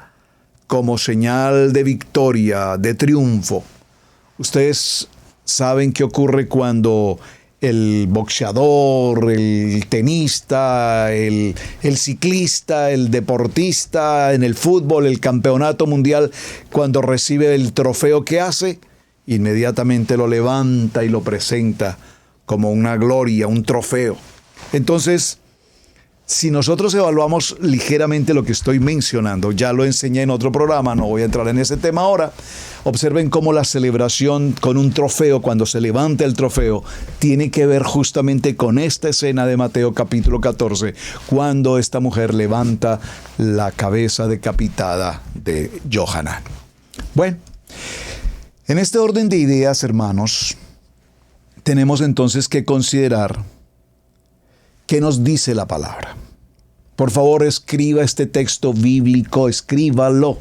como señal de victoria, de triunfo. Ustedes saben qué ocurre cuando el boxeador, el tenista, el ciclista, el deportista en el fútbol, el campeonato mundial, cuando recibe el trofeo, ¿qué hace? Inmediatamente lo levanta y lo presenta como una gloria, un trofeo. Entonces, si nosotros evaluamos ligeramente lo que estoy mencionando, ya lo enseñé en otro programa, no voy a entrar en ese tema ahora, observen cómo la celebración con un trofeo, cuando se levanta el trofeo, tiene que ver justamente con esta escena de Mateo capítulo 14, cuando esta mujer levanta la cabeza decapitada de Johanan. Bueno, en este orden de ideas, hermanos, tenemos entonces que considerar qué nos dice la palabra. Por favor, escriba este texto bíblico, escríbalo,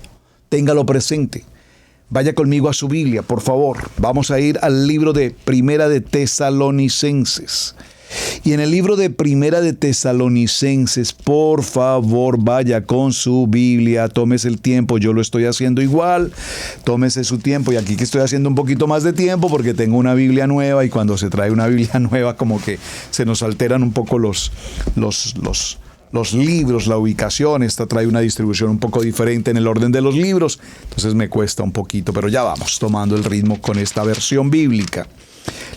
téngalo presente. Vaya conmigo a su Biblia, por favor. Vamos a ir al libro de Primera de Tesalonicenses. Y en el libro de Primera de Tesalonicenses, por favor, vaya con su Biblia, tómese el tiempo, yo lo estoy haciendo igual, tómese su tiempo, y aquí que estoy haciendo un poquito más de tiempo porque tengo una Biblia nueva, y cuando se trae una Biblia nueva como que se nos alteran un poco los libros, la ubicación. Esta trae una distribución un poco diferente en el orden de los libros, entonces me cuesta un poquito, pero ya vamos tomando el ritmo con esta versión bíblica.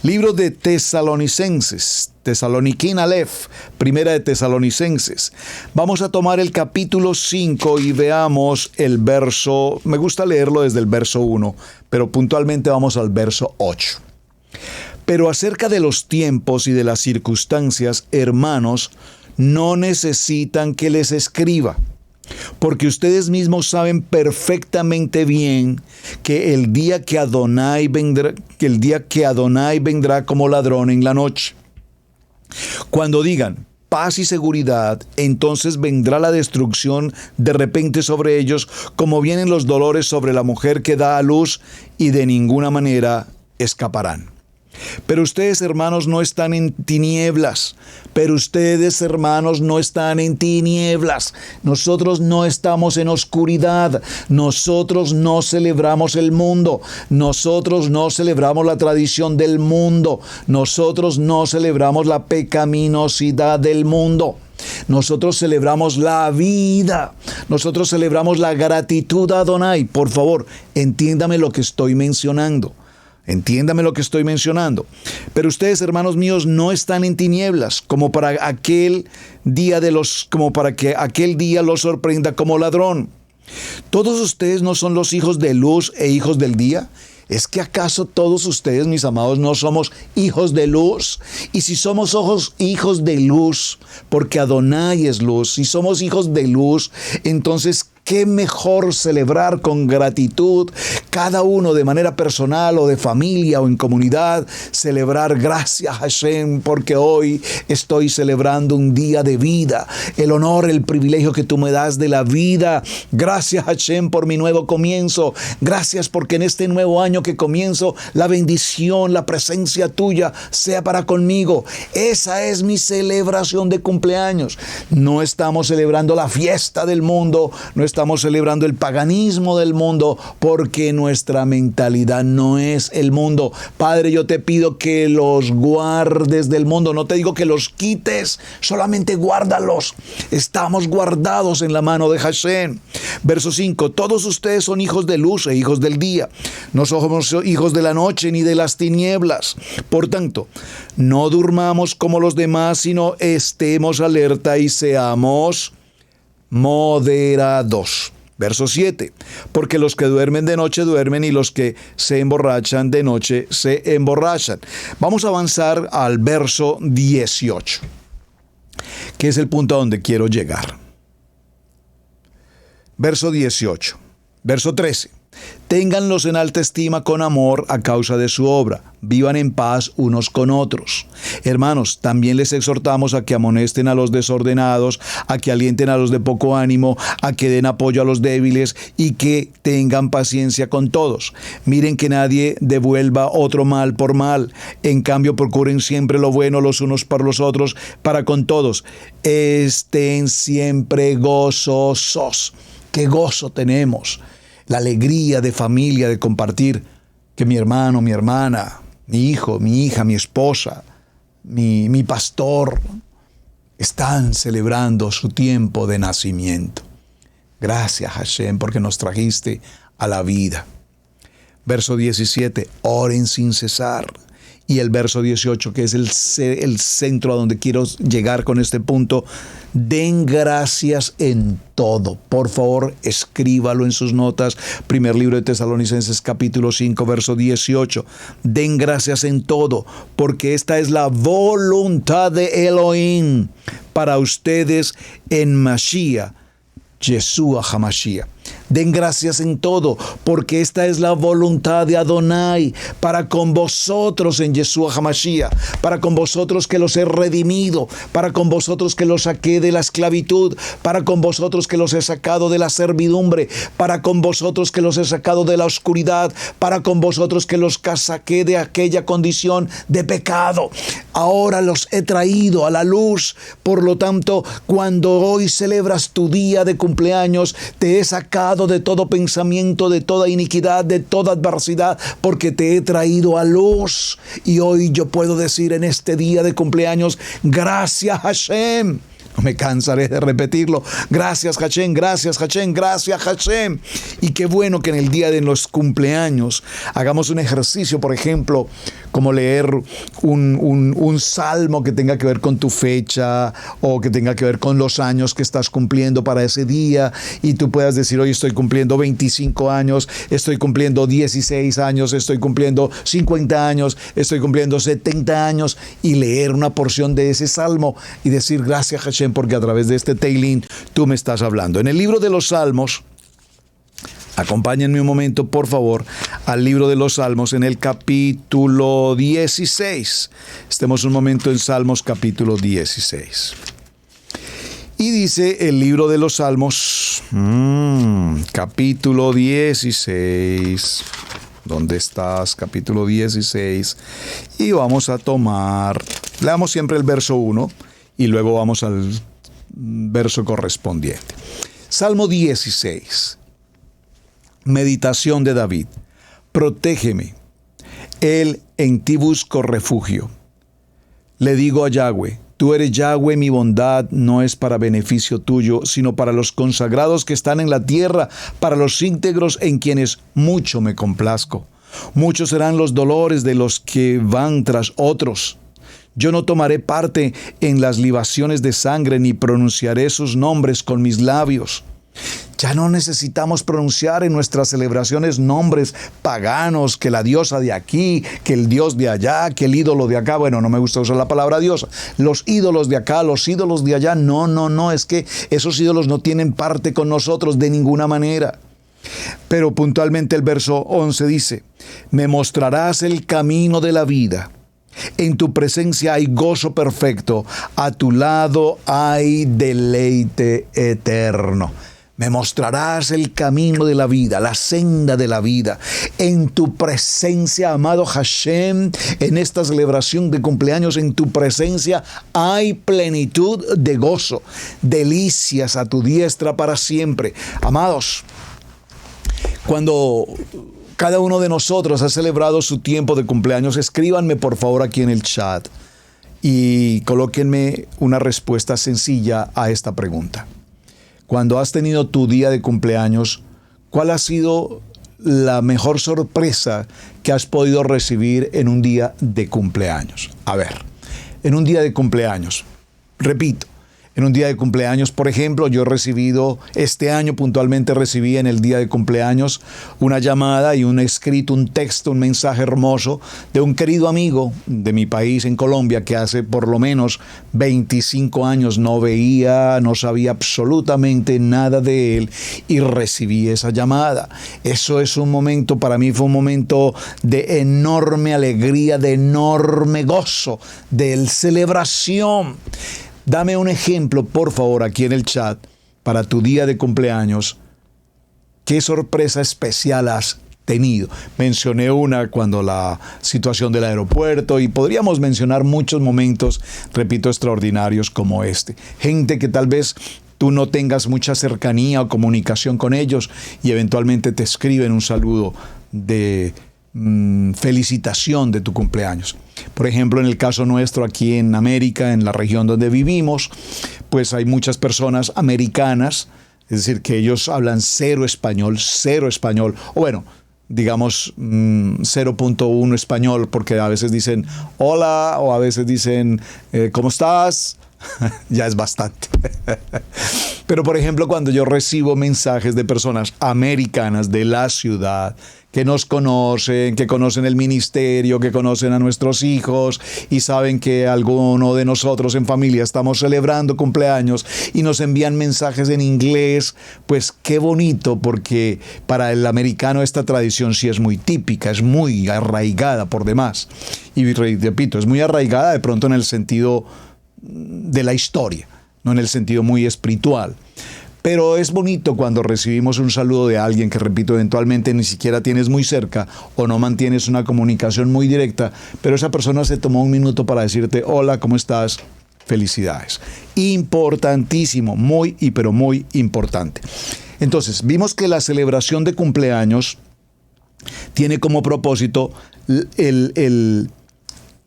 Libro de Tesalonicenses, Tesaloniquín Aleph, Primera de Tesalonicenses. Vamos a tomar el capítulo 5 y veamos el verso, me gusta leerlo desde el verso 1, pero puntualmente vamos al verso 8. Pero acerca de los tiempos y de las circunstancias, hermanos, no necesitan que les escriba, porque ustedes mismos saben perfectamente bien que el día que Adonai vendrá como ladrón en la noche. Cuando digan paz y seguridad, entonces vendrá la destrucción de repente sobre ellos, como vienen los dolores sobre la mujer que da a luz, y de ninguna manera escaparán. Pero ustedes, hermanos, no están en tinieblas. Nosotros no estamos en oscuridad. Nosotros no celebramos el mundo. Nosotros no celebramos la tradición del mundo. Nosotros no celebramos la pecaminosidad del mundo. Nosotros celebramos la vida. Nosotros celebramos la gratitud a Adonai. Por favor, entiéndame lo que estoy mencionando. Pero ustedes, hermanos míos, no están en tinieblas, como para que aquel día los sorprenda como ladrón. ¿Todos ustedes no son los hijos de luz e hijos del día? ¿Es que acaso todos ustedes, mis amados, no somos hijos de luz? Y si somos hijos de luz, porque Adonai es luz, si somos hijos de luz, entonces qué mejor celebrar con gratitud, cada uno de manera personal o de familia o en comunidad, celebrar gracias a Hashem, porque hoy estoy celebrando un día de vida, el honor, el privilegio que tú me das de la vida. Gracias Hashem por mi nuevo comienzo, gracias porque en este nuevo año que comienzo, la bendición, la presencia tuya sea para conmigo. Esa es mi celebración de cumpleaños. No estamos celebrando la fiesta del mundo, no estamos estamos celebrando el paganismo del mundo porque nuestra mentalidad no es el mundo. Padre, yo te pido que los guardes del mundo. No te digo que los quites, solamente guárdalos. Estamos guardados en la mano de Hashem. Verso 5. Todos ustedes son hijos de luz e hijos del día. No somos hijos de la noche ni de las tinieblas. Por tanto, no durmamos como los demás, sino estemos alerta y seamos moderados. Verso 7. Porque los que duermen de noche duermen y los que se emborrachan de noche se emborrachan. Vamos a avanzar al verso 18, que es el punto a donde quiero llegar. Verso 18. Verso 13. Ténganlos en alta estima con amor a causa de su obra. Vivan en paz unos con otros. Hermanos, también les exhortamos a que amonesten a los desordenados, a que alienten a los de poco ánimo, a que den apoyo a los débiles y que tengan paciencia con todos. Miren que nadie devuelva otro mal por mal. En cambio, procuren siempre lo bueno los unos para los otros, para con todos. Estén siempre gozosos. ¡Qué gozo tenemos! La alegría de familia, de compartir que mi hermano, mi hermana, mi hijo, mi hija, mi esposa, mi pastor están celebrando su tiempo de nacimiento. Gracias, Hashem, porque nos trajiste a la vida. Verso 17, oren sin cesar. Y el verso 18, que es el centro a donde quiero llegar con este punto, den gracias en todo. Por favor, escríbalo en sus notas. Primer libro de Tesalonicenses, capítulo 5, verso 18. Den gracias en todo, porque esta es la voluntad de Elohim para ustedes en Mashiach, Yeshua HaMashiach. Den gracias en todo, porque esta es la voluntad de Adonai para con vosotros en Yeshua HaMashiach, para con vosotros que los he redimido, para con vosotros que los saqué de la esclavitud, para con vosotros que los he sacado de la servidumbre, para con vosotros que los he sacado de la oscuridad, para con vosotros que los saqué de aquella condición de pecado. Ahora los he traído a la luz. Por lo tanto, cuando hoy celebras tu día de cumpleaños, te he sacado de todo pensamiento, de toda iniquidad, de toda adversidad, porque te he traído a luz. Y hoy yo puedo decir en este día de cumpleaños, gracias Hashem. No me cansaré de repetirlo. Gracias Hashem, gracias Hashem, gracias Hashem. Y qué bueno que en el día de los cumpleaños hagamos un ejercicio, por ejemplo, como leer un salmo que tenga que ver con tu fecha o que tenga que ver con los años que estás cumpliendo para ese día, y tú puedas decir, hoy estoy cumpliendo 25 años, estoy cumpliendo 16 años, estoy cumpliendo 50 años, estoy cumpliendo 70 años, y leer una porción de ese salmo y decir, gracias Hashem, porque a través de este Teilín tú me estás hablando. En el libro de los Salmos, acompáñenme un momento, por favor, al libro de los Salmos en el capítulo 16. Estemos un momento en Salmos capítulo 16. Y dice el libro de los Salmos, capítulo 16. ¿Dónde estás? Capítulo 16. Y vamos a tomar, leamos siempre el verso 1 y luego vamos al verso correspondiente. Salmo 16. Meditación de David. Protégeme, él en ti busco refugio. Le digo a Yahweh, tú eres Yahweh, mi bondad no es para beneficio tuyo, sino para los consagrados que están en la tierra, para los íntegros en quienes mucho me complazco. Muchos serán los dolores de los que van tras otros. Yo no tomaré parte en las libaciones de sangre, ni pronunciaré sus nombres con mis labios. Ya no necesitamos pronunciar en nuestras celebraciones nombres paganos, que la diosa de aquí, que el dios de allá, que el ídolo de acá. Bueno, no me gusta usar la palabra diosa. Los ídolos de acá, los ídolos de allá. No, es que esos ídolos no tienen parte con nosotros de ninguna manera. Pero puntualmente el verso 11 dice, me mostrarás el camino de la vida. En tu presencia hay gozo perfecto, a tu lado hay deleite eterno. Me mostrarás el camino de la vida, la senda de la vida. En tu presencia, amado Hashem, en esta celebración de cumpleaños, en tu presencia hay plenitud de gozo, delicias a tu diestra para siempre. Amados, cuando cada uno de nosotros ha celebrado su tiempo de cumpleaños, escríbanme por favor aquí en el chat y colóquenme una respuesta sencilla a esta pregunta. Cuando has tenido tu día de cumpleaños, ¿cuál ha sido la mejor sorpresa que has podido recibir en un día de cumpleaños? A ver, en un día de cumpleaños, repito, en un día de cumpleaños, por ejemplo, yo he recibido, este año puntualmente recibí en el día de cumpleaños una llamada y un escrito, un texto, un mensaje hermoso de un querido amigo de mi país en Colombia que hace por lo menos 25 años no veía, no sabía absolutamente nada de él y recibí esa llamada. Eso es un momento, para mí fue un momento de enorme alegría, de enorme gozo, de celebración. Dame un ejemplo, por favor, aquí en el chat, para tu día de cumpleaños. ¿Qué sorpresa especial has tenido? Mencioné una cuando la situación del aeropuerto y podríamos mencionar muchos momentos, repito, extraordinarios como este. Gente que tal vez tú no tengas mucha cercanía o comunicación con ellos y eventualmente te escriben un saludo de felicitación de tu cumpleaños. Por ejemplo, en el caso nuestro aquí en América, en la región donde vivimos, pues hay muchas personas americanas, es decir, que ellos hablan cero español, o bueno, digamos 0.1 español, porque a veces dicen hola o a veces dicen ¿cómo estás? Ya es bastante. Pero por ejemplo, cuando yo recibo mensajes de personas americanas de la ciudad que nos conocen, que conocen el ministerio, que conocen a nuestros hijos y saben que alguno de nosotros en familia estamos celebrando cumpleaños y nos envían mensajes en inglés, pues qué bonito, porque para el americano esta tradición sí es muy típica, es muy arraigada por demás. Y repito, es muy arraigada de pronto en el sentido de la historia, no en el sentido muy espiritual. Pero es bonito cuando recibimos un saludo de alguien que, repito, eventualmente ni siquiera tienes muy cerca o no mantienes una comunicación muy directa, pero esa persona se tomó un minuto para decirte hola, ¿cómo estás? Felicidades. Importantísimo, muy pero muy importante. Entonces, vimos que la celebración de cumpleaños tiene como propósito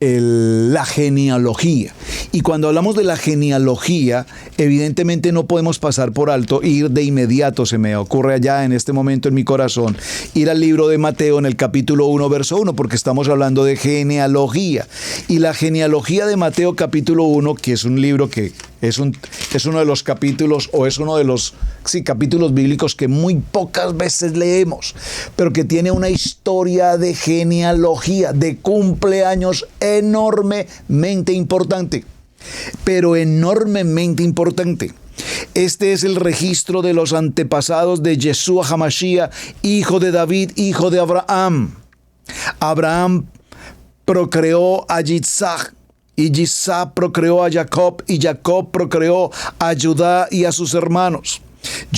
la genealogía. Y cuando hablamos de la genealogía, evidentemente no podemos pasar por alto, ir de inmediato, se me ocurre allá en este momento en mi corazón, ir al libro de Mateo en el capítulo 1, verso 1, porque estamos hablando de genealogía. Y la genealogía de Mateo capítulo 1, que es un libro que es uno de los capítulos, o es uno de los capítulos bíblicos que muy pocas veces leemos, pero que tiene una historia de genealogía, de cumpleaños enormemente importante. Pero enormemente importante. Este es el registro de los antepasados de Yeshua HaMashiach, hijo de David, hijo de Abraham. Abraham procreó a Yitzhak, y Yitzhak procreó a Jacob, y Jacob procreó a Judá y a sus hermanos.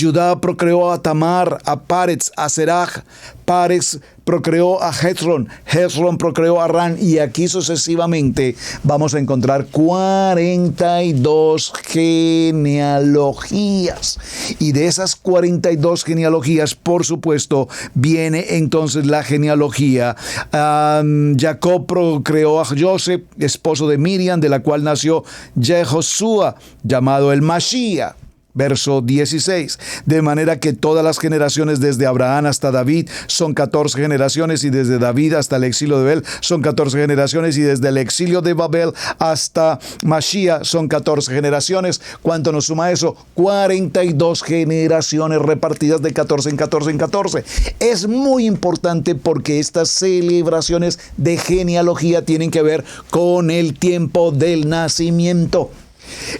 Judá procreó a Tamar, a Párez, a Serach. Párez procreó a Hezrón, Hezrón procreó a Ran, y aquí sucesivamente vamos a encontrar 42 genealogías. Y de esas 42 genealogías, por supuesto, viene entonces la genealogía. Jacob procreó a Joseph, esposo de Miriam, de la cual nació Jehoshua, llamado el Mashiach. Verso 16, de manera que todas las generaciones desde Abraham hasta David son 14 generaciones, y desde David hasta el exilio de Babel son 14 generaciones, y desde el exilio de Babel hasta Mashiach son 14 generaciones. ¿Cuánto nos suma eso? 42 generaciones repartidas de 14 en 14 en 14. Es muy importante porque estas celebraciones de genealogía tienen que ver con el tiempo del nacimiento.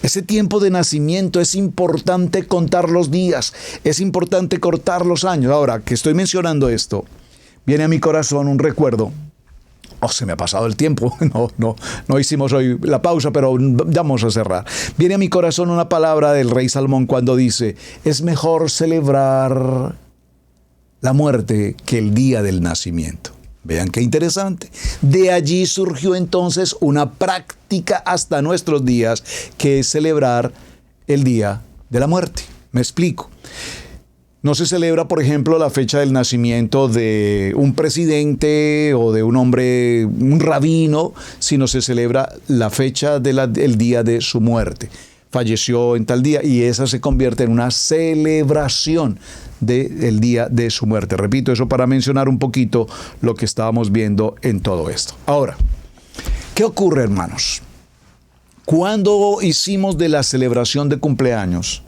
Ese tiempo de nacimiento es importante contar los días, es importante cortar los años. Ahora que estoy mencionando esto, viene a mi corazón un recuerdo Oh, se me ha pasado el tiempo. No hicimos hoy la pausa, pero vamos a cerrar. Viene a mi corazón una palabra del rey Salomón cuando dice: es mejor celebrar la muerte que el día del nacimiento. Vean qué interesante. De allí surgió entonces una práctica hasta nuestros días, que es celebrar el día de la muerte. Me explico. No se celebra, por ejemplo, la fecha del nacimiento de un presidente o de un hombre, un rabino, sino se celebra la fecha del día de su muerte. Falleció en tal día, y esa se convierte en una celebración del día de su muerte. Repito eso para mencionar un poquito lo que estábamos viendo en todo esto. Ahora, ¿qué ocurre, hermanos? Cuando hicimos de la celebración de cumpleaños,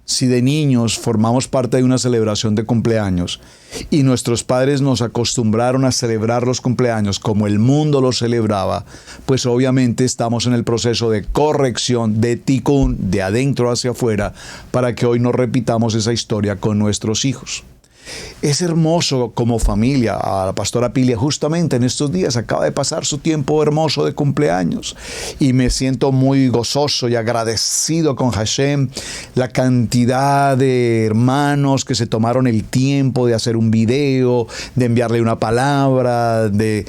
si de niños formamos parte de una celebración de cumpleaños y nuestros padres nos acostumbraron a celebrar los cumpleaños como el mundo los celebraba, pues obviamente estamos en el proceso de corrección, de tikkun, de adentro hacia afuera, para que hoy no repitamos esa historia con nuestros hijos. Es hermoso como familia. A la pastora Pilia justamente en estos días acaba de pasar su tiempo hermoso de cumpleaños y me siento muy gozoso y agradecido con Hashem, la cantidad de hermanos que se tomaron el tiempo de hacer un video, de enviarle una palabra, de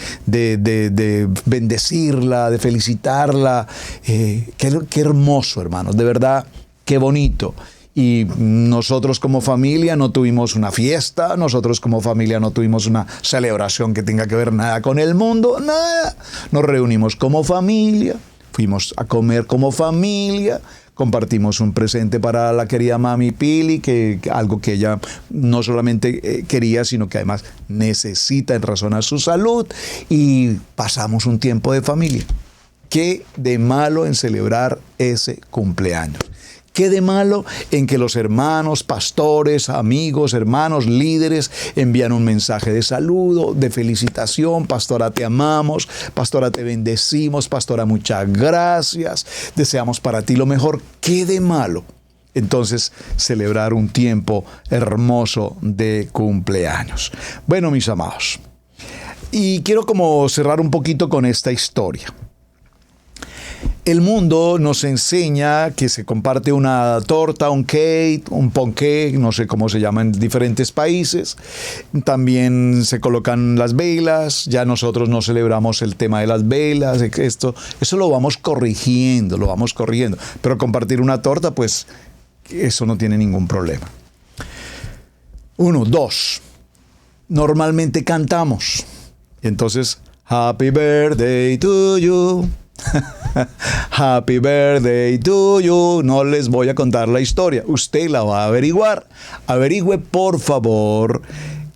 bendecirla, de felicitarla. Qué hermoso, hermanos, de verdad, qué bonito. Y nosotros como familia no tuvimos una fiesta, nosotros como familia no tuvimos una celebración que tenga que ver nada con el mundo, nada. Nos reunimos como familia, fuimos a comer como familia, compartimos un presente para la querida mami Pili, algo que ella no solamente quería, sino que además necesita en razón a su salud, y pasamos un tiempo de familia. ¿Qué de malo en celebrar ese cumpleaños? ¿Qué de malo en que los hermanos, pastores, amigos, hermanos, líderes envían un mensaje de saludo, de felicitación? Pastora, te amamos. Pastora, te bendecimos. Pastora, muchas gracias. Deseamos para ti lo mejor. ¿Qué de malo? Entonces, celebrar un tiempo hermoso de cumpleaños. Bueno, mis amados, y quiero como cerrar un poquito con esta historia. El mundo nos enseña que se comparte una torta, un cake, un ponqué, no sé cómo se llama en diferentes países. También se colocan las velas. Ya nosotros no celebramos el tema de las velas. Eso lo vamos corrigiendo. Pero compartir una torta, pues eso no tiene ningún problema. 1, 2. Normalmente cantamos. Entonces, Happy Birthday to you. Happy birthday to you. No les voy a contar la historia, usted la va a averiguar. Averigüe, por favor,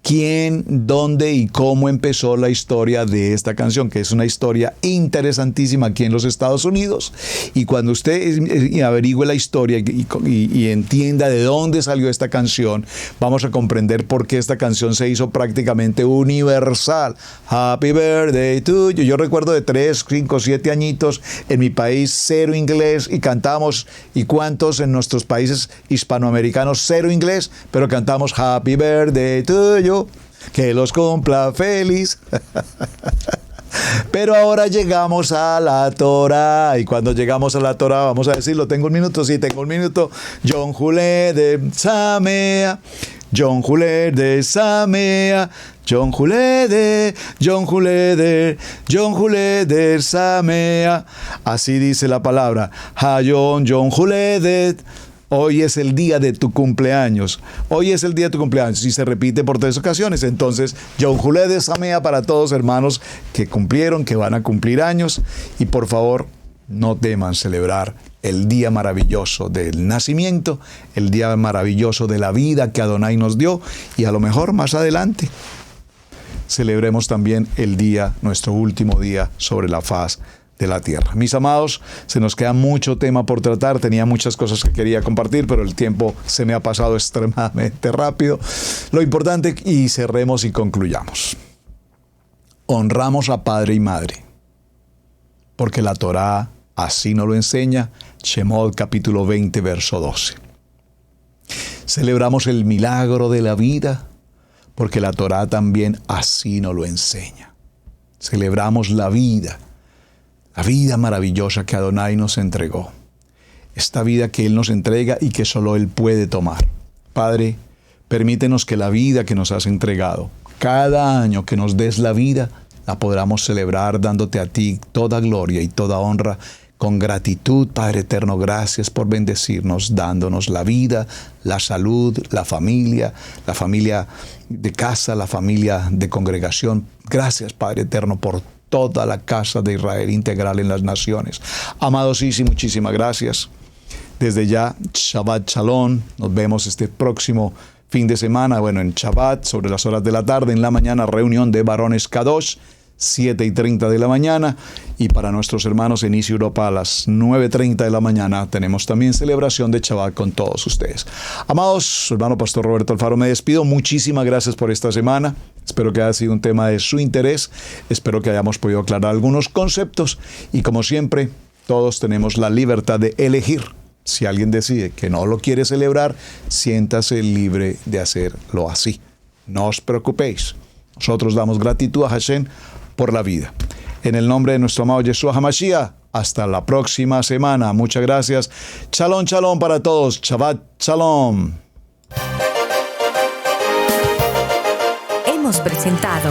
quién, dónde y cómo empezó la historia de esta canción, que es una historia interesantísima aquí en los Estados Unidos. Y cuando usted averigüe la historia y entienda de dónde salió esta canción, vamos a comprender por qué esta canción se hizo prácticamente universal. Happy birthday to you. Yo recuerdo de 3, 5, 7 añitos en mi país, 0 inglés, y cantamos. ¿Y cuántos en nuestros países hispanoamericanos? 0 inglés, pero cantamos Happy birthday to you. Que los cumpla feliz. Pero ahora llegamos a la Torah, y cuando llegamos a la Torah, vamos a decirlo, tengo un minuto, sí, tengo un minuto. John Julé de Samea, John Julé de Samea, John Julé de Samea. Así dice la palabra. Hayon John Julé de. Hoy es el día de tu cumpleaños. Hoy es el día de tu cumpleaños. Y se repite por 3 ocasiones. Entonces, John Julé de Samea para todos, hermanos que cumplieron, que van a cumplir años. Y por favor, no teman celebrar el día maravilloso del nacimiento, el día maravilloso de la vida que Adonai nos dio. Y a lo mejor más adelante celebremos también el día, nuestro último día sobre la faz de la tierra. Mis amados, se nos queda mucho tema por tratar. Tenía muchas cosas que quería compartir, pero el tiempo se me ha pasado extremadamente rápido. Lo importante, y cerremos y concluyamos. Honramos a padre y madre, porque la Torá así nos lo enseña. Shemot capítulo 20, verso 12. Celebramos el milagro de la vida, porque la Torá también así nos lo enseña. Celebramos la vida maravillosa que Adonai nos entregó. Esta vida que Él nos entrega y que solo Él puede tomar. Padre, permítenos que la vida que nos has entregado, cada año que nos des la vida, la podamos celebrar dándote a ti toda gloria y toda honra. Con gratitud, Padre eterno, gracias por bendecirnos, dándonos la vida, la salud, la familia de casa, la familia de congregación. Gracias, Padre eterno, por toda la casa de Israel integral en las naciones. Amados, sí, muchísimas gracias. Desde ya, Shabbat Shalom. Nos vemos este próximo fin de semana, en Shabbat, sobre las horas de la tarde. En la mañana, reunión de varones Kadosh, 7:30 de la mañana. Y para nuestros hermanos en East Europa, a las 9:30 de la mañana, tenemos también celebración de Shabbat con todos ustedes. Amados, su hermano Pastor Roberto Alfaro, me despido. Muchísimas gracias por esta semana. Espero que haya sido un tema de su interés. Espero que hayamos podido aclarar algunos conceptos. Y como siempre, todos tenemos la libertad de elegir. Si alguien decide que no lo quiere celebrar, siéntase libre de hacerlo así. No os preocupéis. Nosotros damos gratitud a Hashem por la vida. En el nombre de nuestro amado Yeshua HaMashiach, hasta la próxima semana. Muchas gracias. Shalom, shalom para todos. Shabbat, shalom. Hemos presentado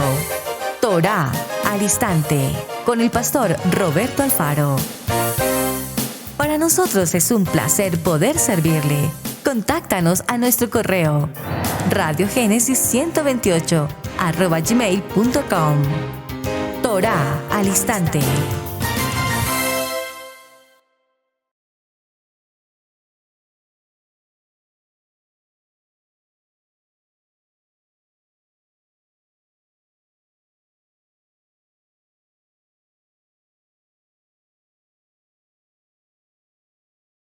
Torah al Instante con el pastor Roberto Alfaro. Para nosotros es un placer poder servirle. Contáctanos a nuestro correo radiogenesis128@gmail.com. Torah al Instante.